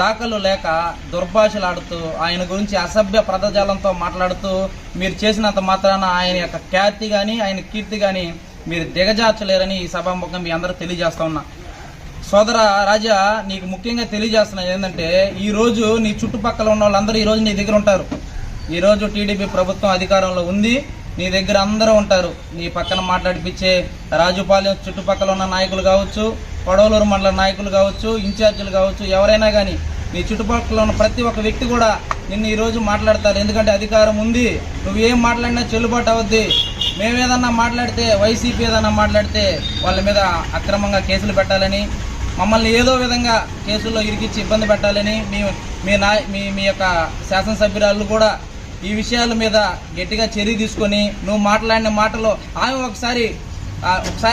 దాఖలు లేక దుర్భాషలాడుతూ ఆయన గురించి అసభ్య పదజాలంతో మాట్లాడుతూ మీరు చేసినంత మాత్రాన ఆయన యొక్క ఖ్యాతి కానీ ఆయన కీర్తి కానీ మీరు దిగజార్చలేరని ఈ సభాముఖంగా మీ అందరూ తెలియజేస్తా ఉన్నా. సోదర రాజా, నీకు ముఖ్యంగా తెలియజేస్తున్నది ఏంటంటే ఈరోజు నీ చుట్టుపక్కల ఉన్న వాళ్ళందరూ ఈరోజు నీ దగ్గర ఉంటారు. ఈరోజు టీడీపీ ప్రభుత్వం అధికారంలో ఉంది, నీ దగ్గర అందరూ ఉంటారు. నీ పక్కన మాట్లాడిపించే రాజుపాలెం చుట్టుపక్కల ఉన్న నాయకులు కావచ్చు, కొడవలూరు మండల నాయకులు కావచ్చు, ఇన్ఛార్జీలు కావచ్చు, ఎవరైనా కానీ నీ చుట్టుపక్కల ఉన్న ప్రతి ఒక్క వ్యక్తి కూడా నిన్ను ఈరోజు మాట్లాడతారు. ఎందుకంటే అధికారం ఉంది, నువ్వేం మాట్లాడినా చెల్లుబాటు అవుద్ది. మేమేదన్నా మాట్లాడితే, వైసీపీ ఏదన్నా మాట్లాడితే వాళ్ళ మీద అక్రమంగా కేసులు పెట్టాలని, మమ్మల్ని ఏదో విధంగా కేసుల్లో ఇరికిచ్చి ఇబ్బంది పెట్టాలని మీ యొక్క శాసనసభ్యురాళ్ళు కూడా ఈ విషయాల మీద గట్టిగా చర్య తీసుకొని నువ్వు మాట్లాడిన మాటలో ఆమె ఒకసారి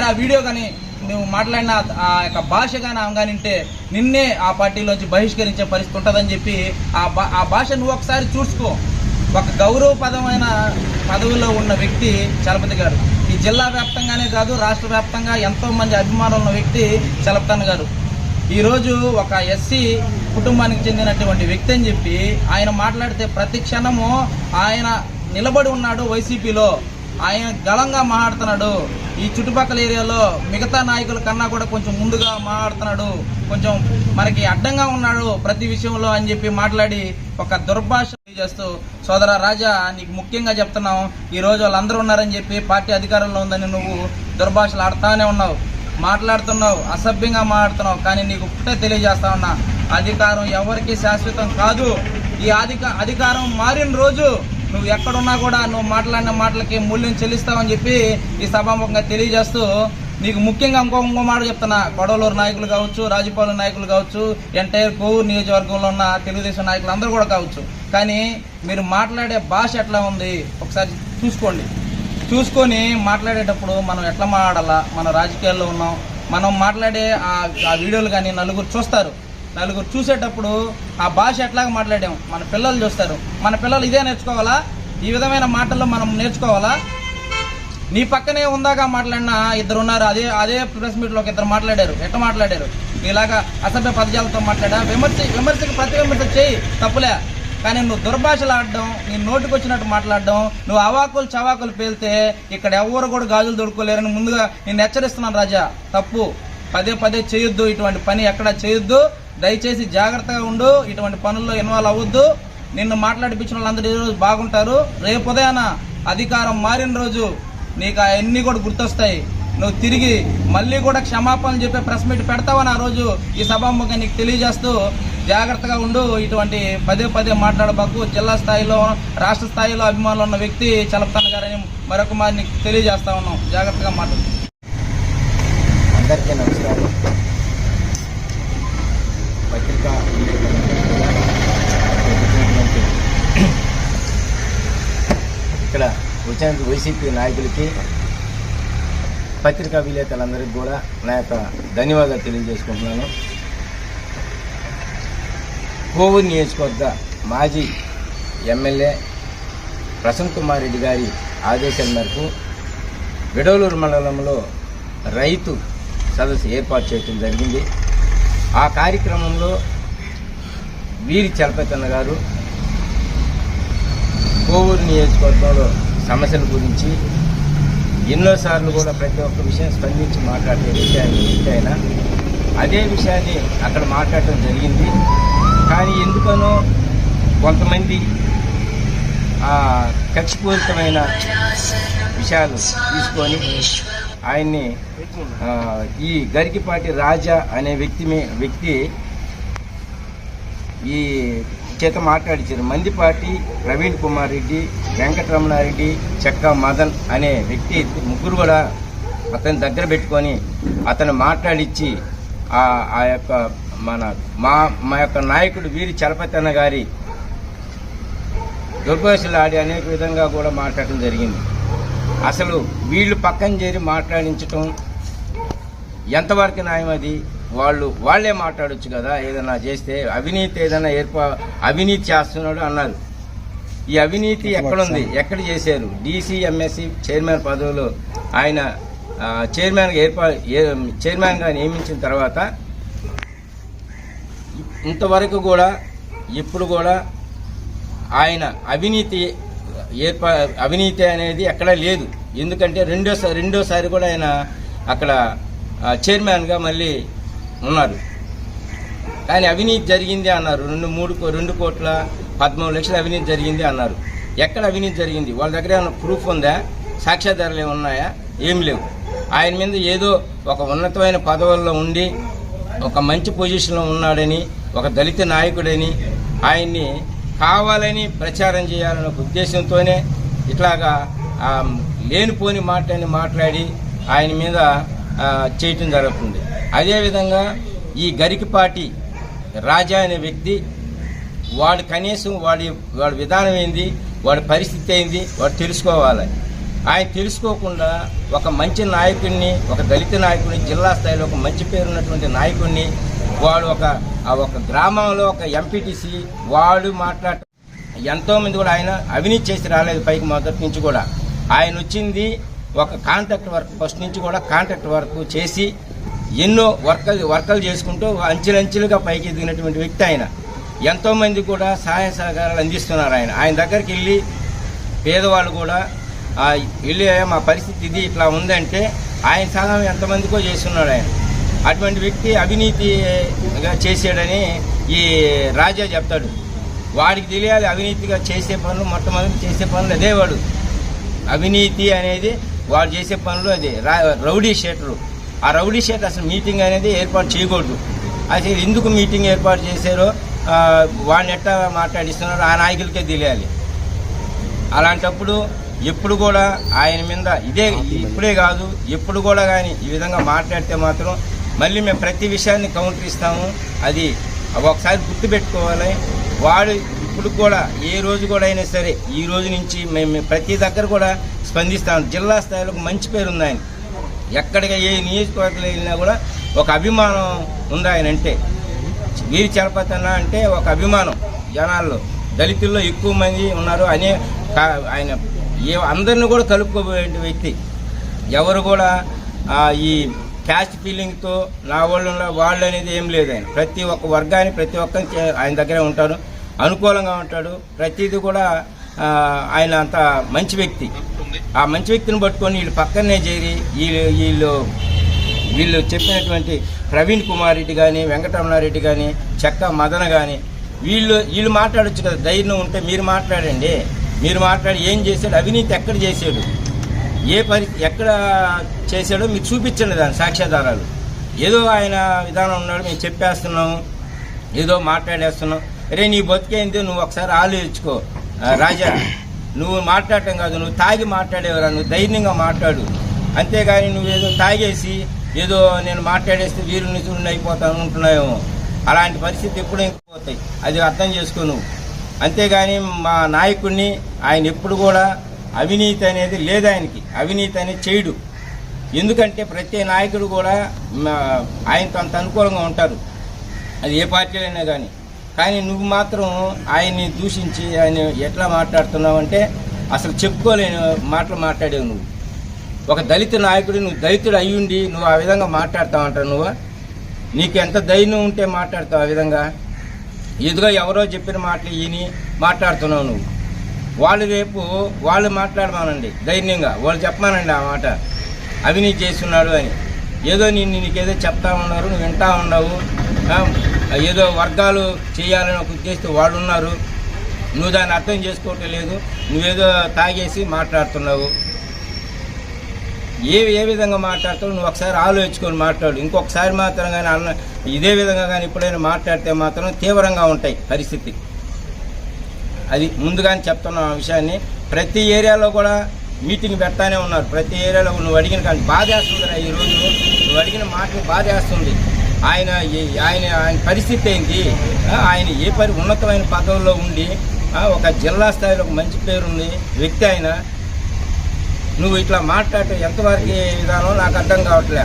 ఆ వీడియో కానీ నువ్వు మాట్లాడిన ఆ యొక్క భాష కానీ ఆమె కానీ ఉంటే నిన్నే ఆ పార్టీలోంచి బహిష్కరించే పరిస్థితి ఉంటుందని చెప్పి ఆ భాష నువ్వు ఒకసారి చూసుకో. ఒక గౌరవపదమైన పదవిలో ఉన్న వ్యక్తి చలపతి గారు. ఈ ఈ జిల్లా వ్యాప్తంగానే కాదు రాష్ట్ర వ్యాప్తంగా ఎంతో మంది అభిమానులు ఉన్న వ్యక్తి చలపతన్న గారు. ఈరోజు ఒక ఎస్సీ కుటుంబానికి చెందినటువంటి వ్యక్తి అని చెప్పి ఆయన మాట్లాడితే ప్రతి క్షణము ఆయన నిలబడి ఉన్నాడు వైసీపీలో, ఆయన గళంగా మాట్లాడుతున్నాడు. ఈ చుట్టుపక్కల ఏరియాలో మిగతా నాయకుల కన్నా కూడా కొంచెం ముందుగా మాట్లాడుతున్నాడు, కొంచెం మనకి అడ్డంగా ఉన్నాడు ప్రతి విషయంలో అని చెప్పి మాట్లాడి ఒక దుర్భాష చేస్తూ, సోదర రాజా నీకు ముఖ్యంగా చెప్తున్నాం, ఈ రోజు వాళ్ళందరూ ఉన్నారని చెప్పి పార్టీ అధికారంలో ఉందని నువ్వు దుర్భాషలు ఆడుతానే ఉన్నావు, మాట్లాడుతున్నావు, అసభ్యంగా మాట్లాడుతున్నావు. కానీ నీకు ఒకటే తెలియజేస్తా ఉన్నా, అధికారం ఎవరికి శాశ్వతం కాదు. ఈ అధికారం మారిన రోజు నువ్వు ఎక్కడున్నా కూడా నువ్వు మాట్లాడిన మాటలకి మూల్యం చెల్లిస్తావని చెప్పి ఈ సభాముఖంగా తెలియజేస్తూ, నీకు ముఖ్యంగా ఇంకో మాట చెప్తున్నా, కొడవలూరు నాయకులు కావచ్చు, రాజపాలెం నాయకులు కావచ్చు, ఎంటైర్ కోవూరు నియోజకవర్గంలో ఉన్న తెలుగుదేశం నాయకులు అందరూ కూడా కావచ్చు, కానీ మీరు మాట్లాడే భాష ఎట్లా ఉంది ఒకసారి చూసుకొని మాట్లాడేటప్పుడు మనం ఎట్లా మాట్లాడాలా. మనం రాజకీయాల్లో ఉన్నాం, మనం మాట్లాడే ఆ వీడియోలు కానీ నలుగురు చూస్తారు, నలుగురు చూసేటప్పుడు ఆ భాష ఎట్లాగా మాట్లాడాం మన పిల్లలు చూస్తారు. మన పిల్లలు ఇదే నేర్చుకోవాలా, ఈ విధమైన మాటల్లో మనం నేర్చుకోవాలా. నీ పక్కనే ఉందాగా మాట్లాడిన ఇద్దరు ఉన్నారు, అదే ప్రెస్ మీట్లో ఒక ఇద్దరు మాట్లాడారు. ఎట్లా మాట్లాడారు? ఇలాగా అసభ్య పదజాలతో మాట్లాడా. విమర్శకి ప్రతి విమర్శ చేయి, తప్పులే. కానీ నువ్వు దుర్భాషలు ఆడడం, నీ నోటికి వచ్చినట్టు మాట్లాడడం, నువ్వు అవాకులు చవాకులు పేలితే ఇక్కడ ఎవరు కూడా గాజులు దొడుకోలేరని ముందుగా నేను హెచ్చరిస్తున్నాను రాజా. తప్పు పదే చేయొద్దు, ఇటువంటి పని ఎక్కడా చేయొద్దు. దయచేసి జాగ్రత్తగా ఉండు, ఇటువంటి పనుల్లో ఇన్వాల్వ్ అవ్వద్దు. నిన్ను మాట్లాడిపించిన వాళ్ళందరూ ఈ రోజు బాగుంటారు, రేపు ఉదయాన అధికారం మారిన రోజు నీకు అవన్నీ కూడా గుర్తొస్తాయి. నువ్వు తిరిగి మళ్ళీ కూడా క్షమాపణలు చెప్పే ప్రెస్ మీట్ పెడతావని ఆ రోజు ఈ సభాముఖంగా నీకు తెలియజేస్తూ జాగ్రత్తగా ఉండు. ఇటువంటి పదే మాట్లాడబాకు. జిల్లా స్థాయిలో రాష్ట్ర స్థాయిలో అభిమానులు ఉన్న వ్యక్తి చలపతన్న గారని మరొక మాది నీకు తెలియజేస్తా ఉన్నాం. జాగ్రత్తగా మాట్లాడు. అందరికీ నమస్కారం. పత్రికా ఇక్కడ వచ్చిన వైసీపీ నాయకులకి, పత్రికా విలేకరులందరికీ కూడా నా యొక్క ధన్యవాదాలు తెలియజేసుకుంటున్నాను. కోవూరు నియోజకవర్గ మాజీ ఎమ్మెల్యే ప్రసన్న కుమార్ రెడ్డి గారి ఆదేశాల మేరకు విడవలూరు మండలంలో రైతు సదస్సు ఏర్పాటు చేయడం జరిగింది. ఆ కార్యక్రమంలో వీరి చలపతన్న గారు కోవూరు నియోజకవర్గంలో సమస్యల గురించి ఎన్నోసార్లు కూడా ప్రతి ఒక్క విషయం స్పందించి మాట్లాడే విషయాన్ని అదే విషయాన్ని అక్కడ మాట్లాడటం జరిగింది. కానీ ఎందుకనో కొంతమంది కక్షపూరితమైన విషయాలు తీసుకొని ఆయన్ని ఈ గరికిపాటి రాజా అనే వ్యక్తి ఈ చేత మాట్లాడించారు. మందిపాటి ప్రవీణ్ కుమార్ రెడ్డి, వెంకటరమణారెడ్డి, చెక్క మదన్ అనే వ్యక్తి ముగ్గురు కూడా అతని దగ్గర పెట్టుకొని అతను మాట్లాడించి ఆ యొక్క మా యొక్క నాయకుడు వీరి చలపతన్న గారి దుర్భాషలు ఆడి అనేక విధంగా కూడా మాట్లాడటం జరిగింది. అసలు వీళ్ళు పక్కన చేరి మాట్లాడించటం ఎంతవరకు న్యాయం? అది వాళ్ళే మాట్లాడొచ్చు కదా. ఏదైనా చేస్తే అవినీతి ఏదైనా అవినీతి చేస్తున్నాడు అన్నారు. ఈ అవినీతి ఎక్కడుంది, ఎక్కడ చేశారు? డీసీ ఎంఎస్సి చైర్మన్ పదవిలో ఆయన చైర్మన్గా నియమించిన తర్వాత ఇంతవరకు కూడా ఇప్పుడు కూడా ఆయన అవినీతి అనేది ఎక్కడా లేదు. ఎందుకంటే రెండోసారి కూడా ఆయన అక్కడ చైర్మన్గా మళ్ళీ ఉన్నారు. కానీ అవినీతి జరిగింది అన్నారు. 2,13,13,13 అవినీతి జరిగింది అన్నారు. ఎక్కడ అవినీతి జరిగింది? వాళ్ళ దగ్గర ఏమైనా ప్రూఫ్ ఉందా? సాక్ష్యాధారాలు ఏమి ఉన్నాయా? ఏమి లేవు. ఆయన మీద ఏదో ఒక ఉన్నతమైన పదవుల్లో ఉండి ఒక మంచి పొజిషన్లో ఉన్నాడని, ఒక దళిత నాయకుడని ఆయన్ని కావాలని ప్రచారం చేయాలనే ఉద్దేశంతోనే ఇట్లాగా లేనిపోని మాట్లాడి ఆయన మీద చేయటం జరుగుతుంది. అదేవిధంగా ఈ గరికిపాటి రాజా అనే వ్యక్తి వాడు కనీసం వాడి విధానం ఏంది, వాడి పరిస్థితి ఏంది వాడు తెలుసుకోవాలి. ఆయన తెలుసుకోకుండా ఒక మంచి నాయకుడిని, ఒక దళిత నాయకుడిని, జిల్లా స్థాయిలో ఒక మంచి పేరున్నటువంటి నాయకుడిని వాడు ఒక గ్రామంలో ఒక ఎంపీటీసీ వాడు ఎంతోమంది కూడా ఆయన అవినీతి చేసి రాలేదు. పైకి మొదటి నుంచి కూడా ఆయన వచ్చింది ఒక కాంట్రాక్ట్ వర్క్ ఫస్ట్ నుంచి కూడా కాంట్రాక్ట్ వర్క్ చేసి ఎన్నో వర్కలు చేసుకుంటూ అంచెలంచెలుగా పైకి ఎదిగినటువంటి వ్యక్తి ఆయన. ఎంతోమంది కూడా సహాయ సహకారాలు అందిస్తున్నారు. ఆయన దగ్గరికి వెళ్ళి పేదవాళ్ళు కూడా వెళ్ళి మా పరిస్థితి ఇది ఇట్లా ఉందంటే ఆయన సహాయం ఎంతమందికో చేస్తున్నాడు ఆయన. అటువంటి వ్యక్తి అవినీతిగా చేసాడని ఈ రాజా చెప్తాడు. వాడికి తెలియాలి అవినీతిగా చేసే పనులు, మొట్టమొదటి చేసే పనులు అదే. వాడు అవినీతి అనేది వాడు చేసే పనులు అదే. రౌడీ షీటరు, ఆ రౌడీ షీట్ అసలు మీటింగ్ అనేది ఏర్పాటు చేయకూడదు. అసలు ఎందుకు మీటింగ్ ఏర్పాటు చేశారో వాడిని ఎట్టా మాట్లాడిస్తున్నారో ఆ నాయకులకే తెలియాలి. అలాంటప్పుడు ఎప్పుడు కూడా ఆయన మీద ఇప్పుడే కాదు ఎప్పుడు కూడా కానీ ఈ విధంగా మాట్లాడితే మాత్రం మళ్ళీ మేము ప్రతి విషయాన్ని కౌంటర్ ఇస్తాము. అది ఒకసారి గుర్తుపెట్టుకోవాలి. వాడు ఇప్పుడు కూడా ఏ రోజు కూడా అయినా సరే ఈ రోజు నుంచి మేము ప్రతి దగ్గర కూడా స్పందిస్తాము. జిల్లా స్థాయిలో మంచి పేరు ఉంది ఆయన. ఎక్కడికి ఏ నియోజకవర్గంలో వెళ్ళినా కూడా ఒక అభిమానం ఉంది ఆయన అంటే. వీరి చలపతి అన్న అంటే ఒక అభిమానం జనాల్లో. దళితుల్లో ఎక్కువ మంది ఉన్నారు అనే ఆయన అందరిని కూడా కలుపుకోబోయే వ్యక్తి. ఎవరు కూడా ఈ క్యాస్ట్ ఫీలింగ్తో నా వాళ్ళు అనేది ఏం లేదు. ఆయన ప్రతి ఒక్క వర్గాన్ని ప్రతి ఒక్కరికి ఆయన దగ్గరే ఉంటాడు, అనుకూలంగా ఉంటాడు. ప్రతిదీ కూడా ఆయన అంత మంచి వ్యక్తి. ఆ మంచి వ్యక్తిని పట్టుకొని వీళ్ళు పక్కనే చేరి వీళ్ళు చెప్పినటువంటి ప్రవీణ్ కుమార్ రెడ్డి కానీ, వెంకటరమణారెడ్డి కానీ, చెక్క మదన కానీ వీళ్ళు మాట్లాడొచ్చు కదా. ధైర్యం ఉంటే మీరు మాట్లాడండి. మీరు మాట్లాడి ఏం చేశాడు, అవినీతి ఎక్కడ చేశాడు, ఎక్కడ చేశాడో మీరు చూపించండి దాని సాక్ష్యాధారాలు. ఏదో ఆయన విధానం ఉన్నాడు, మేము చెప్పేస్తున్నాము, ఏదో మాట్లాడేస్తున్నాం. రే నీ బతికేంది, నువ్వు ఒకసారి ఆలోచించుకో రాజా. నువ్వు మాట్లాడటం కాదు, నువ్వు తాగి మాట్లాడేవరా, నువ్వు ధైర్యంగా మాట్లాడు. అంతేగాని నువ్వేదో తాగేసి ఏదో నేను మాట్లాడేస్తే వీరు నిధులు అయిపోతాను ఉంటున్నాయేమో. అలాంటి పరిస్థితి ఎప్పుడూ పోతాయి, అది అర్థం చేసుకో నువ్వు. అంతేగాని మా నాయకుడిని ఆయన ఎప్పుడు కూడా అవినీతి అనేది లేదు. ఆయనకి అవినీతి అనేది చేయడు. ఎందుకంటే ప్రతి నాయకుడు కూడా ఆయనతో అంత అనుకూలంగా ఉంటారు, అది ఏ పార్టీలైనా కానీ. కానీ నువ్వు మాత్రం ఆయన్ని దూషించి ఆయన ఎట్లా మాట్లాడుతున్నావు అంటే అసలు చెప్పుకోలేని మాటలు మాట్లాడేవు నువ్వు. ఒక దళిత నాయకుడు, నువ్వు దళితుడు అయ్యుండి నువ్వు ఆ విధంగా మాట్లాడతావంటావు. నువ్వు నీకు ఎంత ధైర్యం ఉంటే మాట్లాడతావు ఆ విధంగా? ఎదుగా ఎవరో చెప్పిన మాటలు ఈయని మాట్లాడుతున్నావు నువ్వు. వాళ్ళు రేపు వాళ్ళు మాట్లాడమానండి ధైర్యంగా, వాళ్ళు చెప్పమానండి ఆ మాట అవినీతి చేస్తున్నాడు అని. ఏదో నీకేదో చెప్తా ఉన్నారు, నువ్వు వింటా ఉండవు. ఏదో వర్గాలు చేయాలని ఒక ఉద్దేశంతో వాళ్ళు ఉన్నారు, నువ్వు దాన్ని అర్థం చేసుకోవటం లేదు. నువ్వేదో తాగేసి మాట్లాడుతున్నావు. ఏ విధంగా మాట్లాడతావు నువ్వు ఒకసారి ఆలోచించుకొని మాట్లాడు. ఇంకొకసారి మాత్రం కానీ ఇదే విధంగా కానీ ఎప్పుడైనా మాట్లాడితే మాత్రం తీవ్రంగా ఉంటాయి పరిస్థితి. అది ముందుగానే చెప్తున్నాం ఆ విషయాన్ని. ప్రతి ఏరియాలో కూడా మీటింగ్ పెడతానే ఉన్నారు. ప్రతి ఏరియాలో నువ్వు అడిగిన కానీ బాధేస్తుందిరా. ఈరోజు నువ్వు అడిగిన మాటలు బాధేస్తుంది. ఆయన పరిస్థితి ఏంటి? ఆయన ఉన్నతమైన పదవుల్లో ఉండి ఒక జిల్లా స్థాయిలో ఒక మంచి పేరుంది వ్యక్తి ఆయన. నువ్వు ఇట్లా మాట్లాడటం ఎంతవరకు విధానం నాకు అర్థం కావట్లే.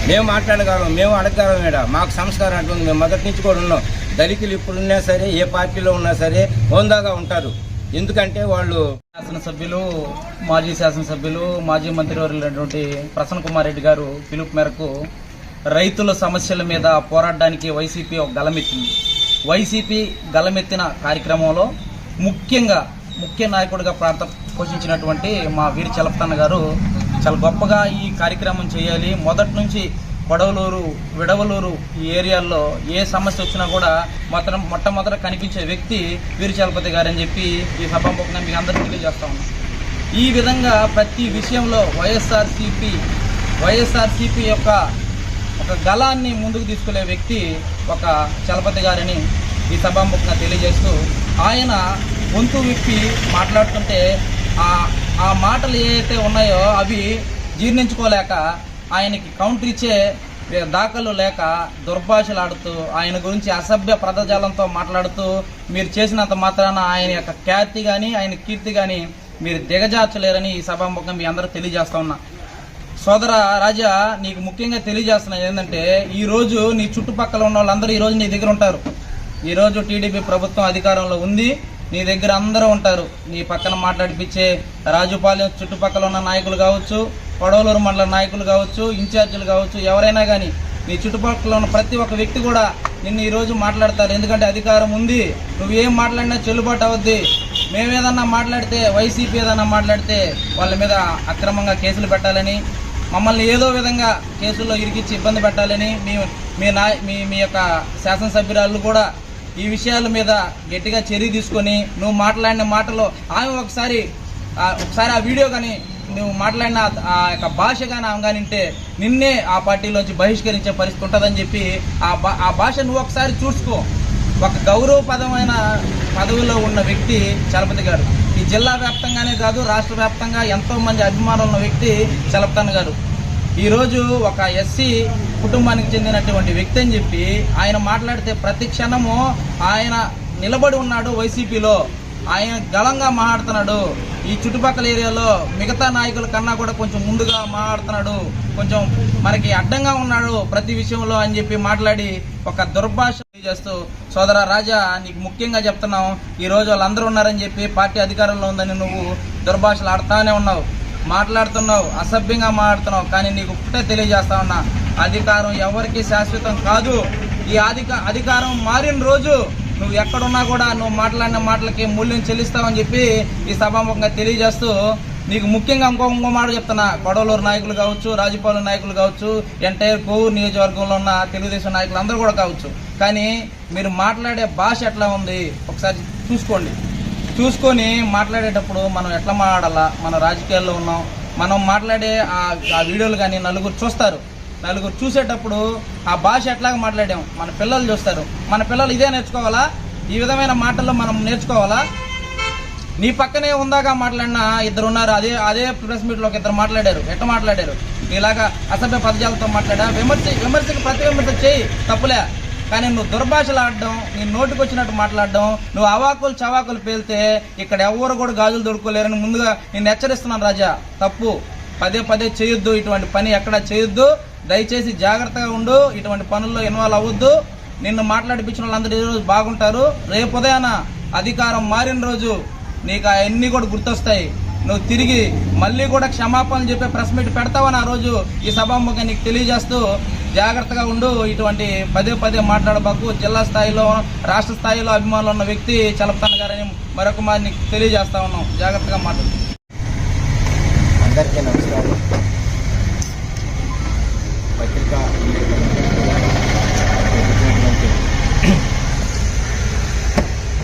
మేము మాట్లాడగలం, మేము అడగగలం. మేడ మాకు సంస్కారం అంటుంది. మేము మొదటి నుంచి కూడా ఉన్నాం. దళితులు ఇప్పుడున్నా సరే ఏ పార్టీలో ఉన్నా సరే హోందాగా ఉంటారు. ఎందుకంటే వాళ్ళు శాసనసభ్యులు, మాజీ మంత్రివర్యులైనటువంటి ప్రసన్న కుమార్ రెడ్డి గారు పిలుపు మేరకు రైతుల సమస్యల మీద పోరాడడానికి వైసీపీ ఒక గలమెత్తింది. వైసీపీ గలమెత్తిన కార్యక్రమంలో ముఖ్య నాయకుడిగా ప్రాంతం పోషించినటువంటి మా వీరి చలపతన్న గారు చాలా గొప్పగా ఈ కార్యక్రమం చేయాలి. మొదటి నుంచి కొడవలూరు, విడవలూరు ఈ ఏరియాల్లో ఏ సమస్య వచ్చినా కూడా మొట్టమొదట కనిపించే వ్యక్తి వీరి చలపతి గారని చెప్పి ఈ సభాముఖంగా మీకు అందరికీ తెలియజేస్తా ఉన్నాం. ఈ విధంగా ప్రతి విషయంలో వైఎస్ఆర్సీపీ యొక్క ఒక గళాన్ని ముందుకు తీసుకునే వ్యక్తి ఒక చలపతి గారిని ఈ సభాముఖంగా తెలియజేస్తూ, ఆయన గొంతు విప్పి మాట్లాడుతుంటే ఆ మాటలు ఏవైతే ఉన్నాయో అవి జీర్ణించుకోలేక ఆయనకి కౌంటర్ ఇచ్చే దాఖలు లేక దుర్భాషలాడుతూ ఆయన గురించి అసభ్య పదజాలంతో మాట్లాడుతూ మీరు చేసినంత మాత్రాన ఆయన యొక్క ఖ్యాతి కానీ ఆయన కీర్తి కానీ మీరు దిగజార్చలేరని ఈ సభాముఖంగా మీ అందరూ తెలియజేస్తా ఉన్నా. సోదర రాజా, నీకు ముఖ్యంగా తెలియజేస్తున్నది ఏంటంటే ఈరోజు నీ చుట్టుపక్కల ఉన్న వాళ్ళందరూ ఈరోజు నీ దగ్గర ఉంటారు. ఈరోజు టీడీపీ ప్రభుత్వం అధికారంలో ఉంది. నీ దగ్గర అందరూ ఉంటారు. నీ పక్కన మాట్లాడిపించే రాజుపాలెం చుట్టుపక్కల ఉన్న నాయకులు కావచ్చు, కొడవలూరు మండల నాయకులు కావచ్చు, ఇన్ఛార్జీలు కావచ్చు, ఎవరైనా కానీ నీ చుట్టుపక్కల ఉన్న ప్రతి ఒక్క వ్యక్తి కూడా నిన్ను ఈరోజు మాట్లాడతారు. ఎందుకంటే అధికారం ఉంది, నువ్వేం మాట్లాడినా చెల్లుబాటు అవుద్ది. మేమేదన్నా మాట్లాడితే, వైసీపీ ఏదన్నా మాట్లాడితే వాళ్ళ మీద అక్రమంగా కేసులు పెట్టాలని, మమ్మల్ని ఏదో విధంగా కేసుల్లో ఇరికిచ్చి ఇబ్బంది పెట్టాలని మీ యొక్క శాసనసభ్యురాళ్ళు కూడా ఈ విషయాల మీద గట్టిగా చర్య తీసుకొని నువ్వు మాట్లాడిన మాటలో ఆమె ఒకసారి ఆ వీడియో కానీ నువ్వు మాట్లాడిన ఆ యొక్క భాష కానీ ఆమె కానీ ఉంటే నిన్నే ఆ పార్టీలోంచి బహిష్కరించే పరిస్థితి ఉంటుందని చెప్పి ఆ భాష నువ్వు ఒకసారి చూసుకో. ఒక గౌరవప్రదమైన పదవిలో ఉన్న వ్యక్తి చలపతి గారు. ఈ జిల్లా వ్యాప్తంగానే కాదు, రాష్ట్ర వ్యాప్తంగా ఎంతో మంది అభిమానులు ఉన్న వ్యక్తి చలపతి గారు. ఈరోజు ఒక ఎస్సీ కుటుంబానికి చెందినటువంటి వ్యక్తి అని చెప్పి ఆయన మాట్లాడితే ప్రతి క్షణము ఆయన నిలబడి ఉన్నాడు వైసీపీలో. ఆయన గళంగా మాట్లాడుతున్నాడు. ఈ చుట్టుపక్కల ఏరియాలో మిగతా నాయకుల కన్నా కూడా కొంచెం ముందుగా మాట్లాడుతున్నాడు, కొంచెం మనకి అడ్డంగా ఉన్నాడు ప్రతి విషయంలో అని చెప్పి మాట్లాడి ఒక దుర్భాష చేస్తూ, సోదర రాజా నీకు ముఖ్యంగా చెప్తున్నాం, ఈ రోజు వాళ్ళందరూ ఉన్నారని చెప్పి పార్టీ అధికారంలో ఉందని నువ్వు దుర్భాషలు ఆడుతానే ఉన్నావు, మాట్లాడుతున్నావు, అసభ్యంగా మాట్లాడుతున్నావు. కానీ నీకు ఒకటే తెలియజేస్తా ఉన్నా, అధికారం ఎవరికి శాశ్వతం కాదు. ఈ అధికారం మారిన రోజు నువ్వు ఎక్కడున్నా కూడా నువ్వు మాట్లాడిన మాటలకి మూల్యం చెల్లిస్తావని చెప్పి ఈ సభాముఖంగా తెలియజేస్తూ, నీకు ముఖ్యంగా ఇంకో మాట చెప్తున్నా, కొడవలూరు నాయకులు కావచ్చు, రాజుపాలెం నాయకులు కావచ్చు, ఎంటైర్ కోవూరు నియోజకవర్గంలో ఉన్న తెలుగుదేశం నాయకులు అందరూ కూడా కావచ్చు, కానీ మీరు మాట్లాడే భాష ఎట్లా ఉంది ఒకసారి చూసుకొని మాట్లాడేటప్పుడు మనం ఎట్లా మాట్లాడాలా. మనం రాజకీయాల్లో ఉన్నాం, మనం మాట్లాడే ఆ వీడియోలు కానీ నలుగురు చూస్తారు. నలుగురు చూసేటప్పుడు ఆ భాష ఎట్లాగా మాట్లాడాం మన పిల్లలు చూస్తారు. మన పిల్లలు ఇదే నేర్చుకోవాలా? ఈ విధమైన మాటల్లో మనం నేర్చుకోవాలా? నీ పక్కనే ఉందాగా మాట్లాడిన ఇద్దరు ఉన్నారు, అదే ప్రెస్ మీట్లో ఒక ఇద్దరు మాట్లాడారు. ఎట్లా మాట్లాడారు? ఇలాగా అసభ్య పదజాలతో మాట్లాడా. విమర్శకి ప్రతి విమర్శ చేయి, తప్పులే. కానీ నువ్వు దుర్భాషలు ఆడడం, నీ నోటికి వచ్చినట్టు మాట్లాడడం, నువ్వు అవాకులు చవాకులు పేలితే ఇక్కడ ఎవరు కూడా గాజులు దొరుకోలేరని ముందుగా నేను హెచ్చరిస్తున్నాను రాజా. తప్పు పదే చేయొద్దు, ఇటువంటి పని ఎక్కడా చేయొద్దు. దయచేసి జాగ్రత్తగా ఉండు, ఇటువంటి పనుల్లో ఇన్వాల్వ్ అవ్వద్దు. నిన్ను మాట్లాడిపించిన వాళ్ళందరూ ఈ రోజు బాగుంటారు, రేపు ఉదయాన అధికారం మారిన రోజు నీకు అవన్నీ కూడా గుర్తొస్తాయి. నువ్వు తిరిగి మళ్ళీ కూడా క్షమాపణలు చెప్పే ప్రెస్ మీట్ పెడతావని ఆ రోజు ఈ సభాముఖంగా నీకు తెలియజేస్తూ జాగ్రత్తగా ఉండు. ఇటువంటి పదే మాట్లాడబాకు. జిల్లా స్థాయిలో, రాష్ట్ర స్థాయిలో అభిమానులు ఉన్న వ్యక్తి చలపతి గారని మరొక మాట నీకు తెలియజేస్తా ఉన్నాం. జాగ్రత్తగా మాట్లాడు. అందరికీ నమస్కారం. పత్రికా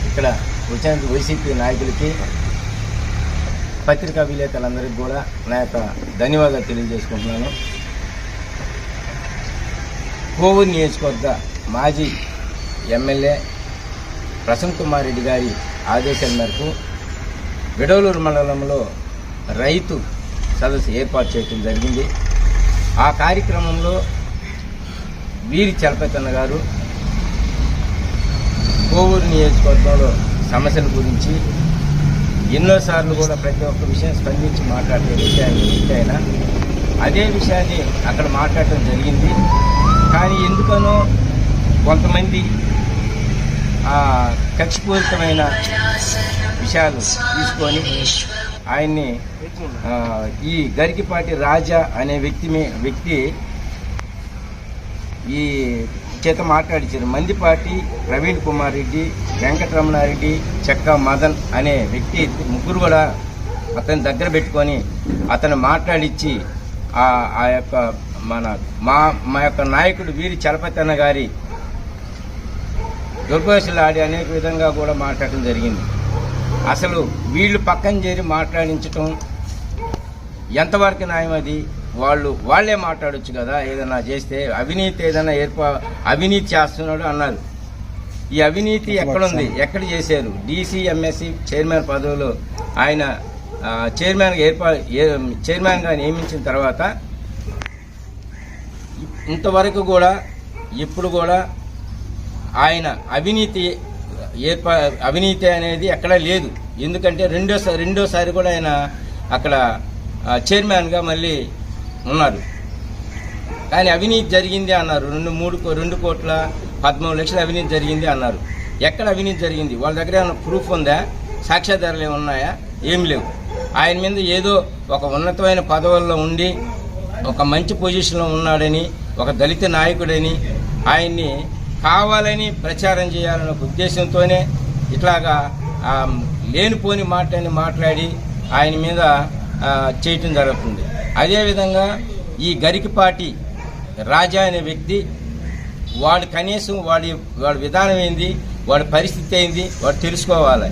ఇక్కడ వచ్చిన వైసీపీ నాయకులకి, పత్రికా విలేకరులందరికీ కూడా నా యొక్క ధన్యవాదాలు తెలియజేసుకుంటున్నాను. కోవూరు నియోజకవర్గ మాజీ ఎమ్మెల్యే ప్రసన్న కుమార్ రెడ్డి గారి ఆదేశాల మేరకు విడవలూరు మండలంలో రైతు సదస్సు ఏర్పాటు చేయడం జరిగింది. ఆ కార్యక్రమంలో వీరి చలపతి గారు కోవూరు నియోజకవర్గంలో సమస్యల గురించి ఎన్నోసార్లు కూడా ప్రతి ఒక్క విషయం స్పందించి మాట్లాడే విషయాన్ని అదే విషయాన్ని అక్కడ మాట్లాడటం జరిగింది. కానీ ఎందుకనో కొంతమంది కక్షపూరితమైన విషయాలు తీసుకొని ఆయన్ని ఈ గరికిపాటి రాజా అనే వ్యక్తి ఈ చేత మాట్లాడించారు. మందిపాటి ప్రవీణ్ కుమార్ రెడ్డి, వెంకటరమణారెడ్డి, చెక్కా మదన్ అనే వ్యక్తి ముగ్గురు కూడా అతని దగ్గర పెట్టుకొని అతను మాట్లాడించి ఆ యొక్క మా యొక్క నాయకుడు వీరి చలపతి అన్న గారి దుర్భాషలు ఆడి అనేక విధంగా కూడా మాట్లాడటం జరిగింది. అసలు వీళ్ళు పక్కన చేరి మాట్లాడించటం ఎంతవరకు న్యాయం? అది వాళ్ళే మాట్లాడొచ్చు కదా. ఏదైనా చేస్తే అవినీతి ఏదైనా అవినీతి చేస్తున్నాడు అన్నారు. ఈ అవినీతి ఎక్కడుంది? ఎక్కడ చేశారు? డీసీ ఎంఎస్సి చైర్మన్ పదవిలో ఆయన చైర్మన్గా నియమించిన తర్వాత ఇంతవరకు కూడా ఇప్పుడు కూడా ఆయన అవినీతి అనేది ఎక్కడా లేదు. ఎందుకంటే రెండోసారి కూడా ఆయన అక్కడ చైర్మన్గా మళ్ళీ ఉన్నారు. కానీ అవినీతి జరిగింది అన్నారు. 2 కోట్ల 13 లక్షల అవినీతి జరిగింది అన్నారు. ఎక్కడ అవినీతి జరిగింది? వాళ్ళ దగ్గర ఏమైనా ప్రూఫ్ ఉందా? సాక్ష్యాధారాలు ఏమి ఉన్నాయా? ఏమి లేవు. ఆయన మీద ఏదో ఒక ఉన్నతమైన పదవుల్లో ఉండి ఒక మంచి పొజిషన్లో ఉన్నాడని, ఒక దళిత నాయకుడని ఆయన్ని కావాలని ప్రచారం చేయాలనే ఉద్దేశంతోనే ఇట్లాగా లేనిపోని మాటని మాట్లాడి ఆయన మీద చేయటం జరుగుతుంది. అదేవిధంగా ఈ గరికపాటి రాజా అనే వ్యక్తి, వాడు కనీసం వాడి విధానం ఏంది, వాడి పరిస్థితి ఏంది వాడు తెలుసుకోవాలి.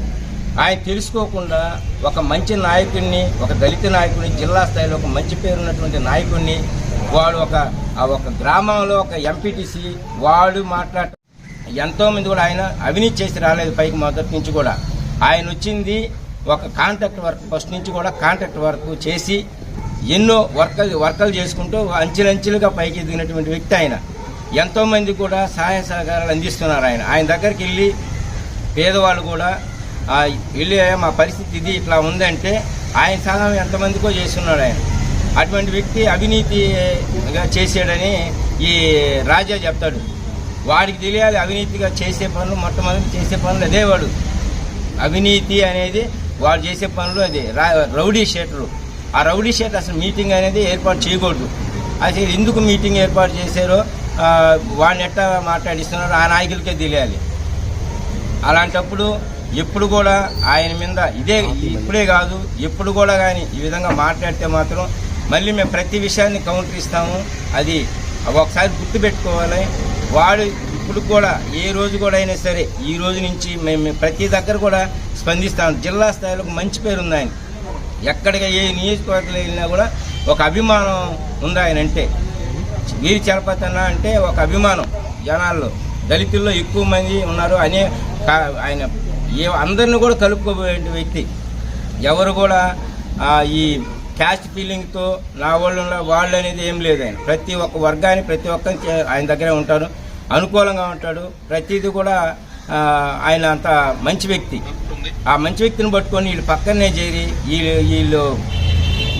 ఆయన తెలుసుకోకుండా ఒక మంచి నాయకుడిని, ఒక దళిత నాయకుడిని, జిల్లా స్థాయిలో ఒక మంచి పేరున్నటువంటి నాయకుడిని, వాడు ఒక గ్రామంలో ఒక ఎంపీటీసీ వాడు మాట్లాడ ఎంతోమంది కూడా ఆయన అవినీతి చేసి రాలేదు. పైకి మొదటి నుంచి కూడా ఆయన వచ్చింది ఒక కాంట్రాక్ట్ వర్క్, ఫస్ట్ నుంచి కూడా కాంట్రాక్ట్ వర్క్ చేసి ఎన్నో వర్కలు చేసుకుంటూ అంచెలంచెలుగా పైకి ఎదిగినటువంటి వ్యక్తి ఆయన. ఎంతోమంది కూడా సహాయ సహకారాలు అందిస్తున్నారు. ఆయన దగ్గరికి వెళ్ళి పేదవాళ్ళు కూడా వెళ్ళి మా పరిస్థితి ఇది ఇట్లా ఉందంటే ఆయన సహాయం ఎంతమందికో చేస్తున్నాడు ఆయన. అటువంటి వ్యక్తి అవినీతిగా చేసాడని ఈ రాజా చెప్తాడు. వాడికి తెలియాలి అవినీతిగా చేసే పనులు, మొట్టమొదటి చేసే పనులు అదే. వాడు అవినీతి అనేది వాడు చేసే పనులు అదే. రౌడీ షీటర్లు, ఆ రౌడీ షీటర్ అసలు మీటింగ్ అనేది ఏర్పాటు చేయకూడదు. అసలు ఎందుకు మీటింగ్ ఏర్పాటు చేశారో వాడిని ఎట్టా మాట్లాడిస్తున్నారో ఆ నాయకులకే తెలియాలి. అలాంటప్పుడు ఎప్పుడు కూడా ఆయన మీద ఇప్పుడే కాదు ఎప్పుడు కూడా కానీ ఈ విధంగా మాట్లాడితే మాత్రం మళ్ళీ మేము ప్రతి విషయాన్ని కౌంటర్ ఇస్తాము. అది ఒకసారి గుర్తుపెట్టుకోవాలి. వాడు ఇప్పుడు కూడా ఏ రోజు కూడా అయినా సరే ఈ రోజు నుంచి మేము ప్రతి దగ్గర కూడా స్పందిస్తాం. జిల్లా స్థాయిలో మంచి పేరు ఉంది ఆయన. ఎక్కడికి ఏ నియోజకవర్గంలో వెళ్ళినా కూడా ఒక అభిమానం ఉంది ఆయన అంటే. వీరి చలపతి అన్న అంటే ఒక అభిమానం జనాల్లో, దళితుల్లో ఎక్కువ మంది ఉన్నారు అనే ఆయన అందరిని కూడా కలుపుకోబోయే వ్యక్తి. ఎవరు కూడా ఈ క్యాస్ట్ ఫీలింగ్తో నా వాళ్ళు అనేది ఏం లేదు. ఆయన ప్రతి ఒక్క వర్గాన్ని ప్రతి ఒక్కరికి ఆయన దగ్గరే ఉంటాడు, అనుకూలంగా ఉంటాడు. ప్రతిదీ కూడా ఆయన అంత మంచి వ్యక్తి. ఆ మంచి వ్యక్తిని పట్టుకొని వీళ్ళు పక్కనే చేరి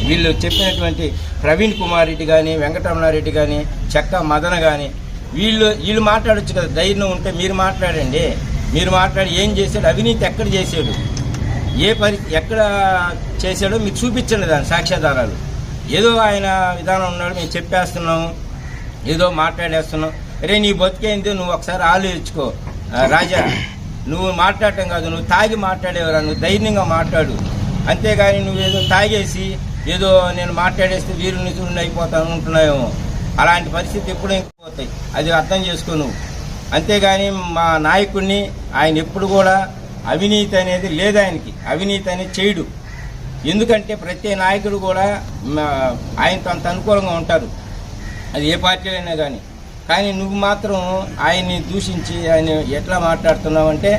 వీళ్ళు చెప్పినటువంటి ప్రవీణ్ కుమార్ రెడ్డి కానీ, వెంకటరమణారెడ్డి కానీ, చెక్క మదన కానీ వీళ్ళు మాట్లాడొచ్చు కదా. ధైర్యం ఉంటే మీరు మాట్లాడండి. మీరు మాట్లాడి ఏం చేశాడు, అవినీతి ఎక్కడ చేశాడు, ఎక్కడ చేశాడో మీకు చూపించండి దాని సాక్ష్యాధారాలు. ఏదో ఆయన విధానం ఉన్నాడు, మేము చెప్పేస్తున్నాము, ఏదో మాట్లాడేస్తున్నాం. నీ బతికేంది నువ్వు ఒకసారి ఆలోచించుకో రాజా. నువ్వు మాట్లాడటం కాదు, నువ్వు తాగి మాట్లాడేవరా, నువ్వు ధైర్యంగా మాట్లాడు. అంతేగాని నువ్వేదో తాగేసి ఏదో నేను మాట్లాడేస్తే వీరు నిధులు అయిపోతాను ఉంటున్నాయేమో. అలాంటి పరిస్థితి ఎప్పుడు పోతాయి, అది అర్థం చేసుకో నువ్వు. అంతేగాని మా నాయకుడిని ఆయన ఎప్పుడు కూడా అవినీతి అనేది లేదు, ఆయనకి అవినీతి అనేది చేయడు. ఎందుకంటే ప్రతి నాయకుడు కూడా ఆయనతో అంత అనుకూలంగా ఉంటారు, అది ఏ పార్టీలైనా కానీ. కానీ నువ్వు మాత్రం ఆయన్ని దూషించి ఆయన ఎట్లా మాట్లాడుతున్నావు అంటే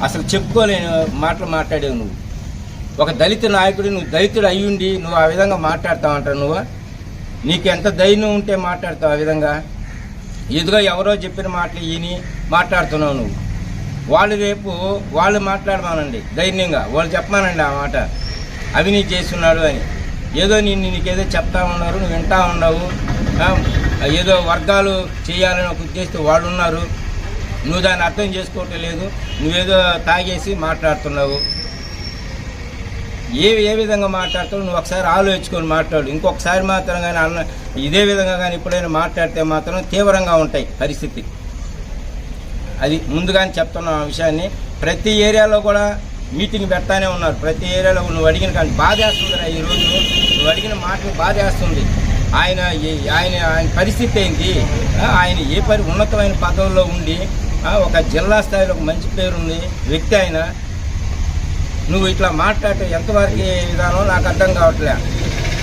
అసలు చెప్పుకోలేని మాటలు మాట్లాడేవు నువ్వు. ఒక దళిత నాయకుడు, నువ్వు దళితుడు అయ్యుండి నువ్వు ఆ విధంగా మాట్లాడతావంటావు. నువ్వు నీకు ఎంత ధైర్యం ఉంటే మాట్లాడతావు ఆ విధంగా? ఎదుగా ఎవరో చెప్పిన మాటలు ఈయని మాట్లాడుతున్నావు నువ్వు. వాళ్ళు మాట్లాడమానండి ధైర్యంగా, వాళ్ళు చెప్పమానండి ఆ మాట అవినీతి చేస్తున్నాడు అని. ఏదో నీకేదో చెప్తా ఉన్నారు, నువ్వు వింటా ఉండవు. ఏదో వర్గాలు చేయాలని ఒక ఉద్దేశంతో వాళ్ళు ఉన్నారు, నువ్వు దాన్ని అర్థం చేసుకోవటం లేదు. నువ్వేదో తాగేసి మాట్లాడుతున్నావు. ఏ విధంగా మాట్లాడతావు నువ్వు ఒకసారి ఆలోచించుకొని మాట్లాడు. ఇంకొకసారి మాత్రం కానీ ఇదే విధంగా కానీ ఎప్పుడైనా మాట్లాడితే మాత్రం తీవ్రంగా ఉంటాయి పరిస్థితి. అది ముందుగానే చెప్తున్న విషయాన్ని. ప్రతి ఏరియాలో కూడా మీటింగ్ పెడతానే ఉన్నారు. ప్రతి ఏరియాలో నువ్వు అడిగిన కానీ బాధేస్తుంది. ఈరోజు నువ్వు అడిగిన మాటలు బాధేస్తుంది. ఆయన పరిస్థితి ఏంటి? ఆయన ఉన్నతమైన పదవుల్లో ఉండి ఒక జిల్లా స్థాయిలో ఒక మంచి పేరుంది వ్యక్తి ఆయన. నువ్వు ఇట్లా మాట్లాడటం ఎంతవరకు విధానం నాకు అర్థం కావట్లే.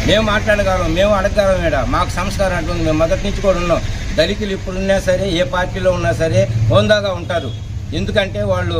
మేము మాట్లాడగలం, మేము అడగగలం. మేడ మాకు సంస్కారం అంటుంది. మేము మొదటి నుంచి కూడా ఉన్నాం. దళితులు ఇప్పుడున్నా సరే, ఏ పార్టీలో ఉన్నా సరే హోందాగా ఉంటారు. ఎందుకంటే వాళ్ళు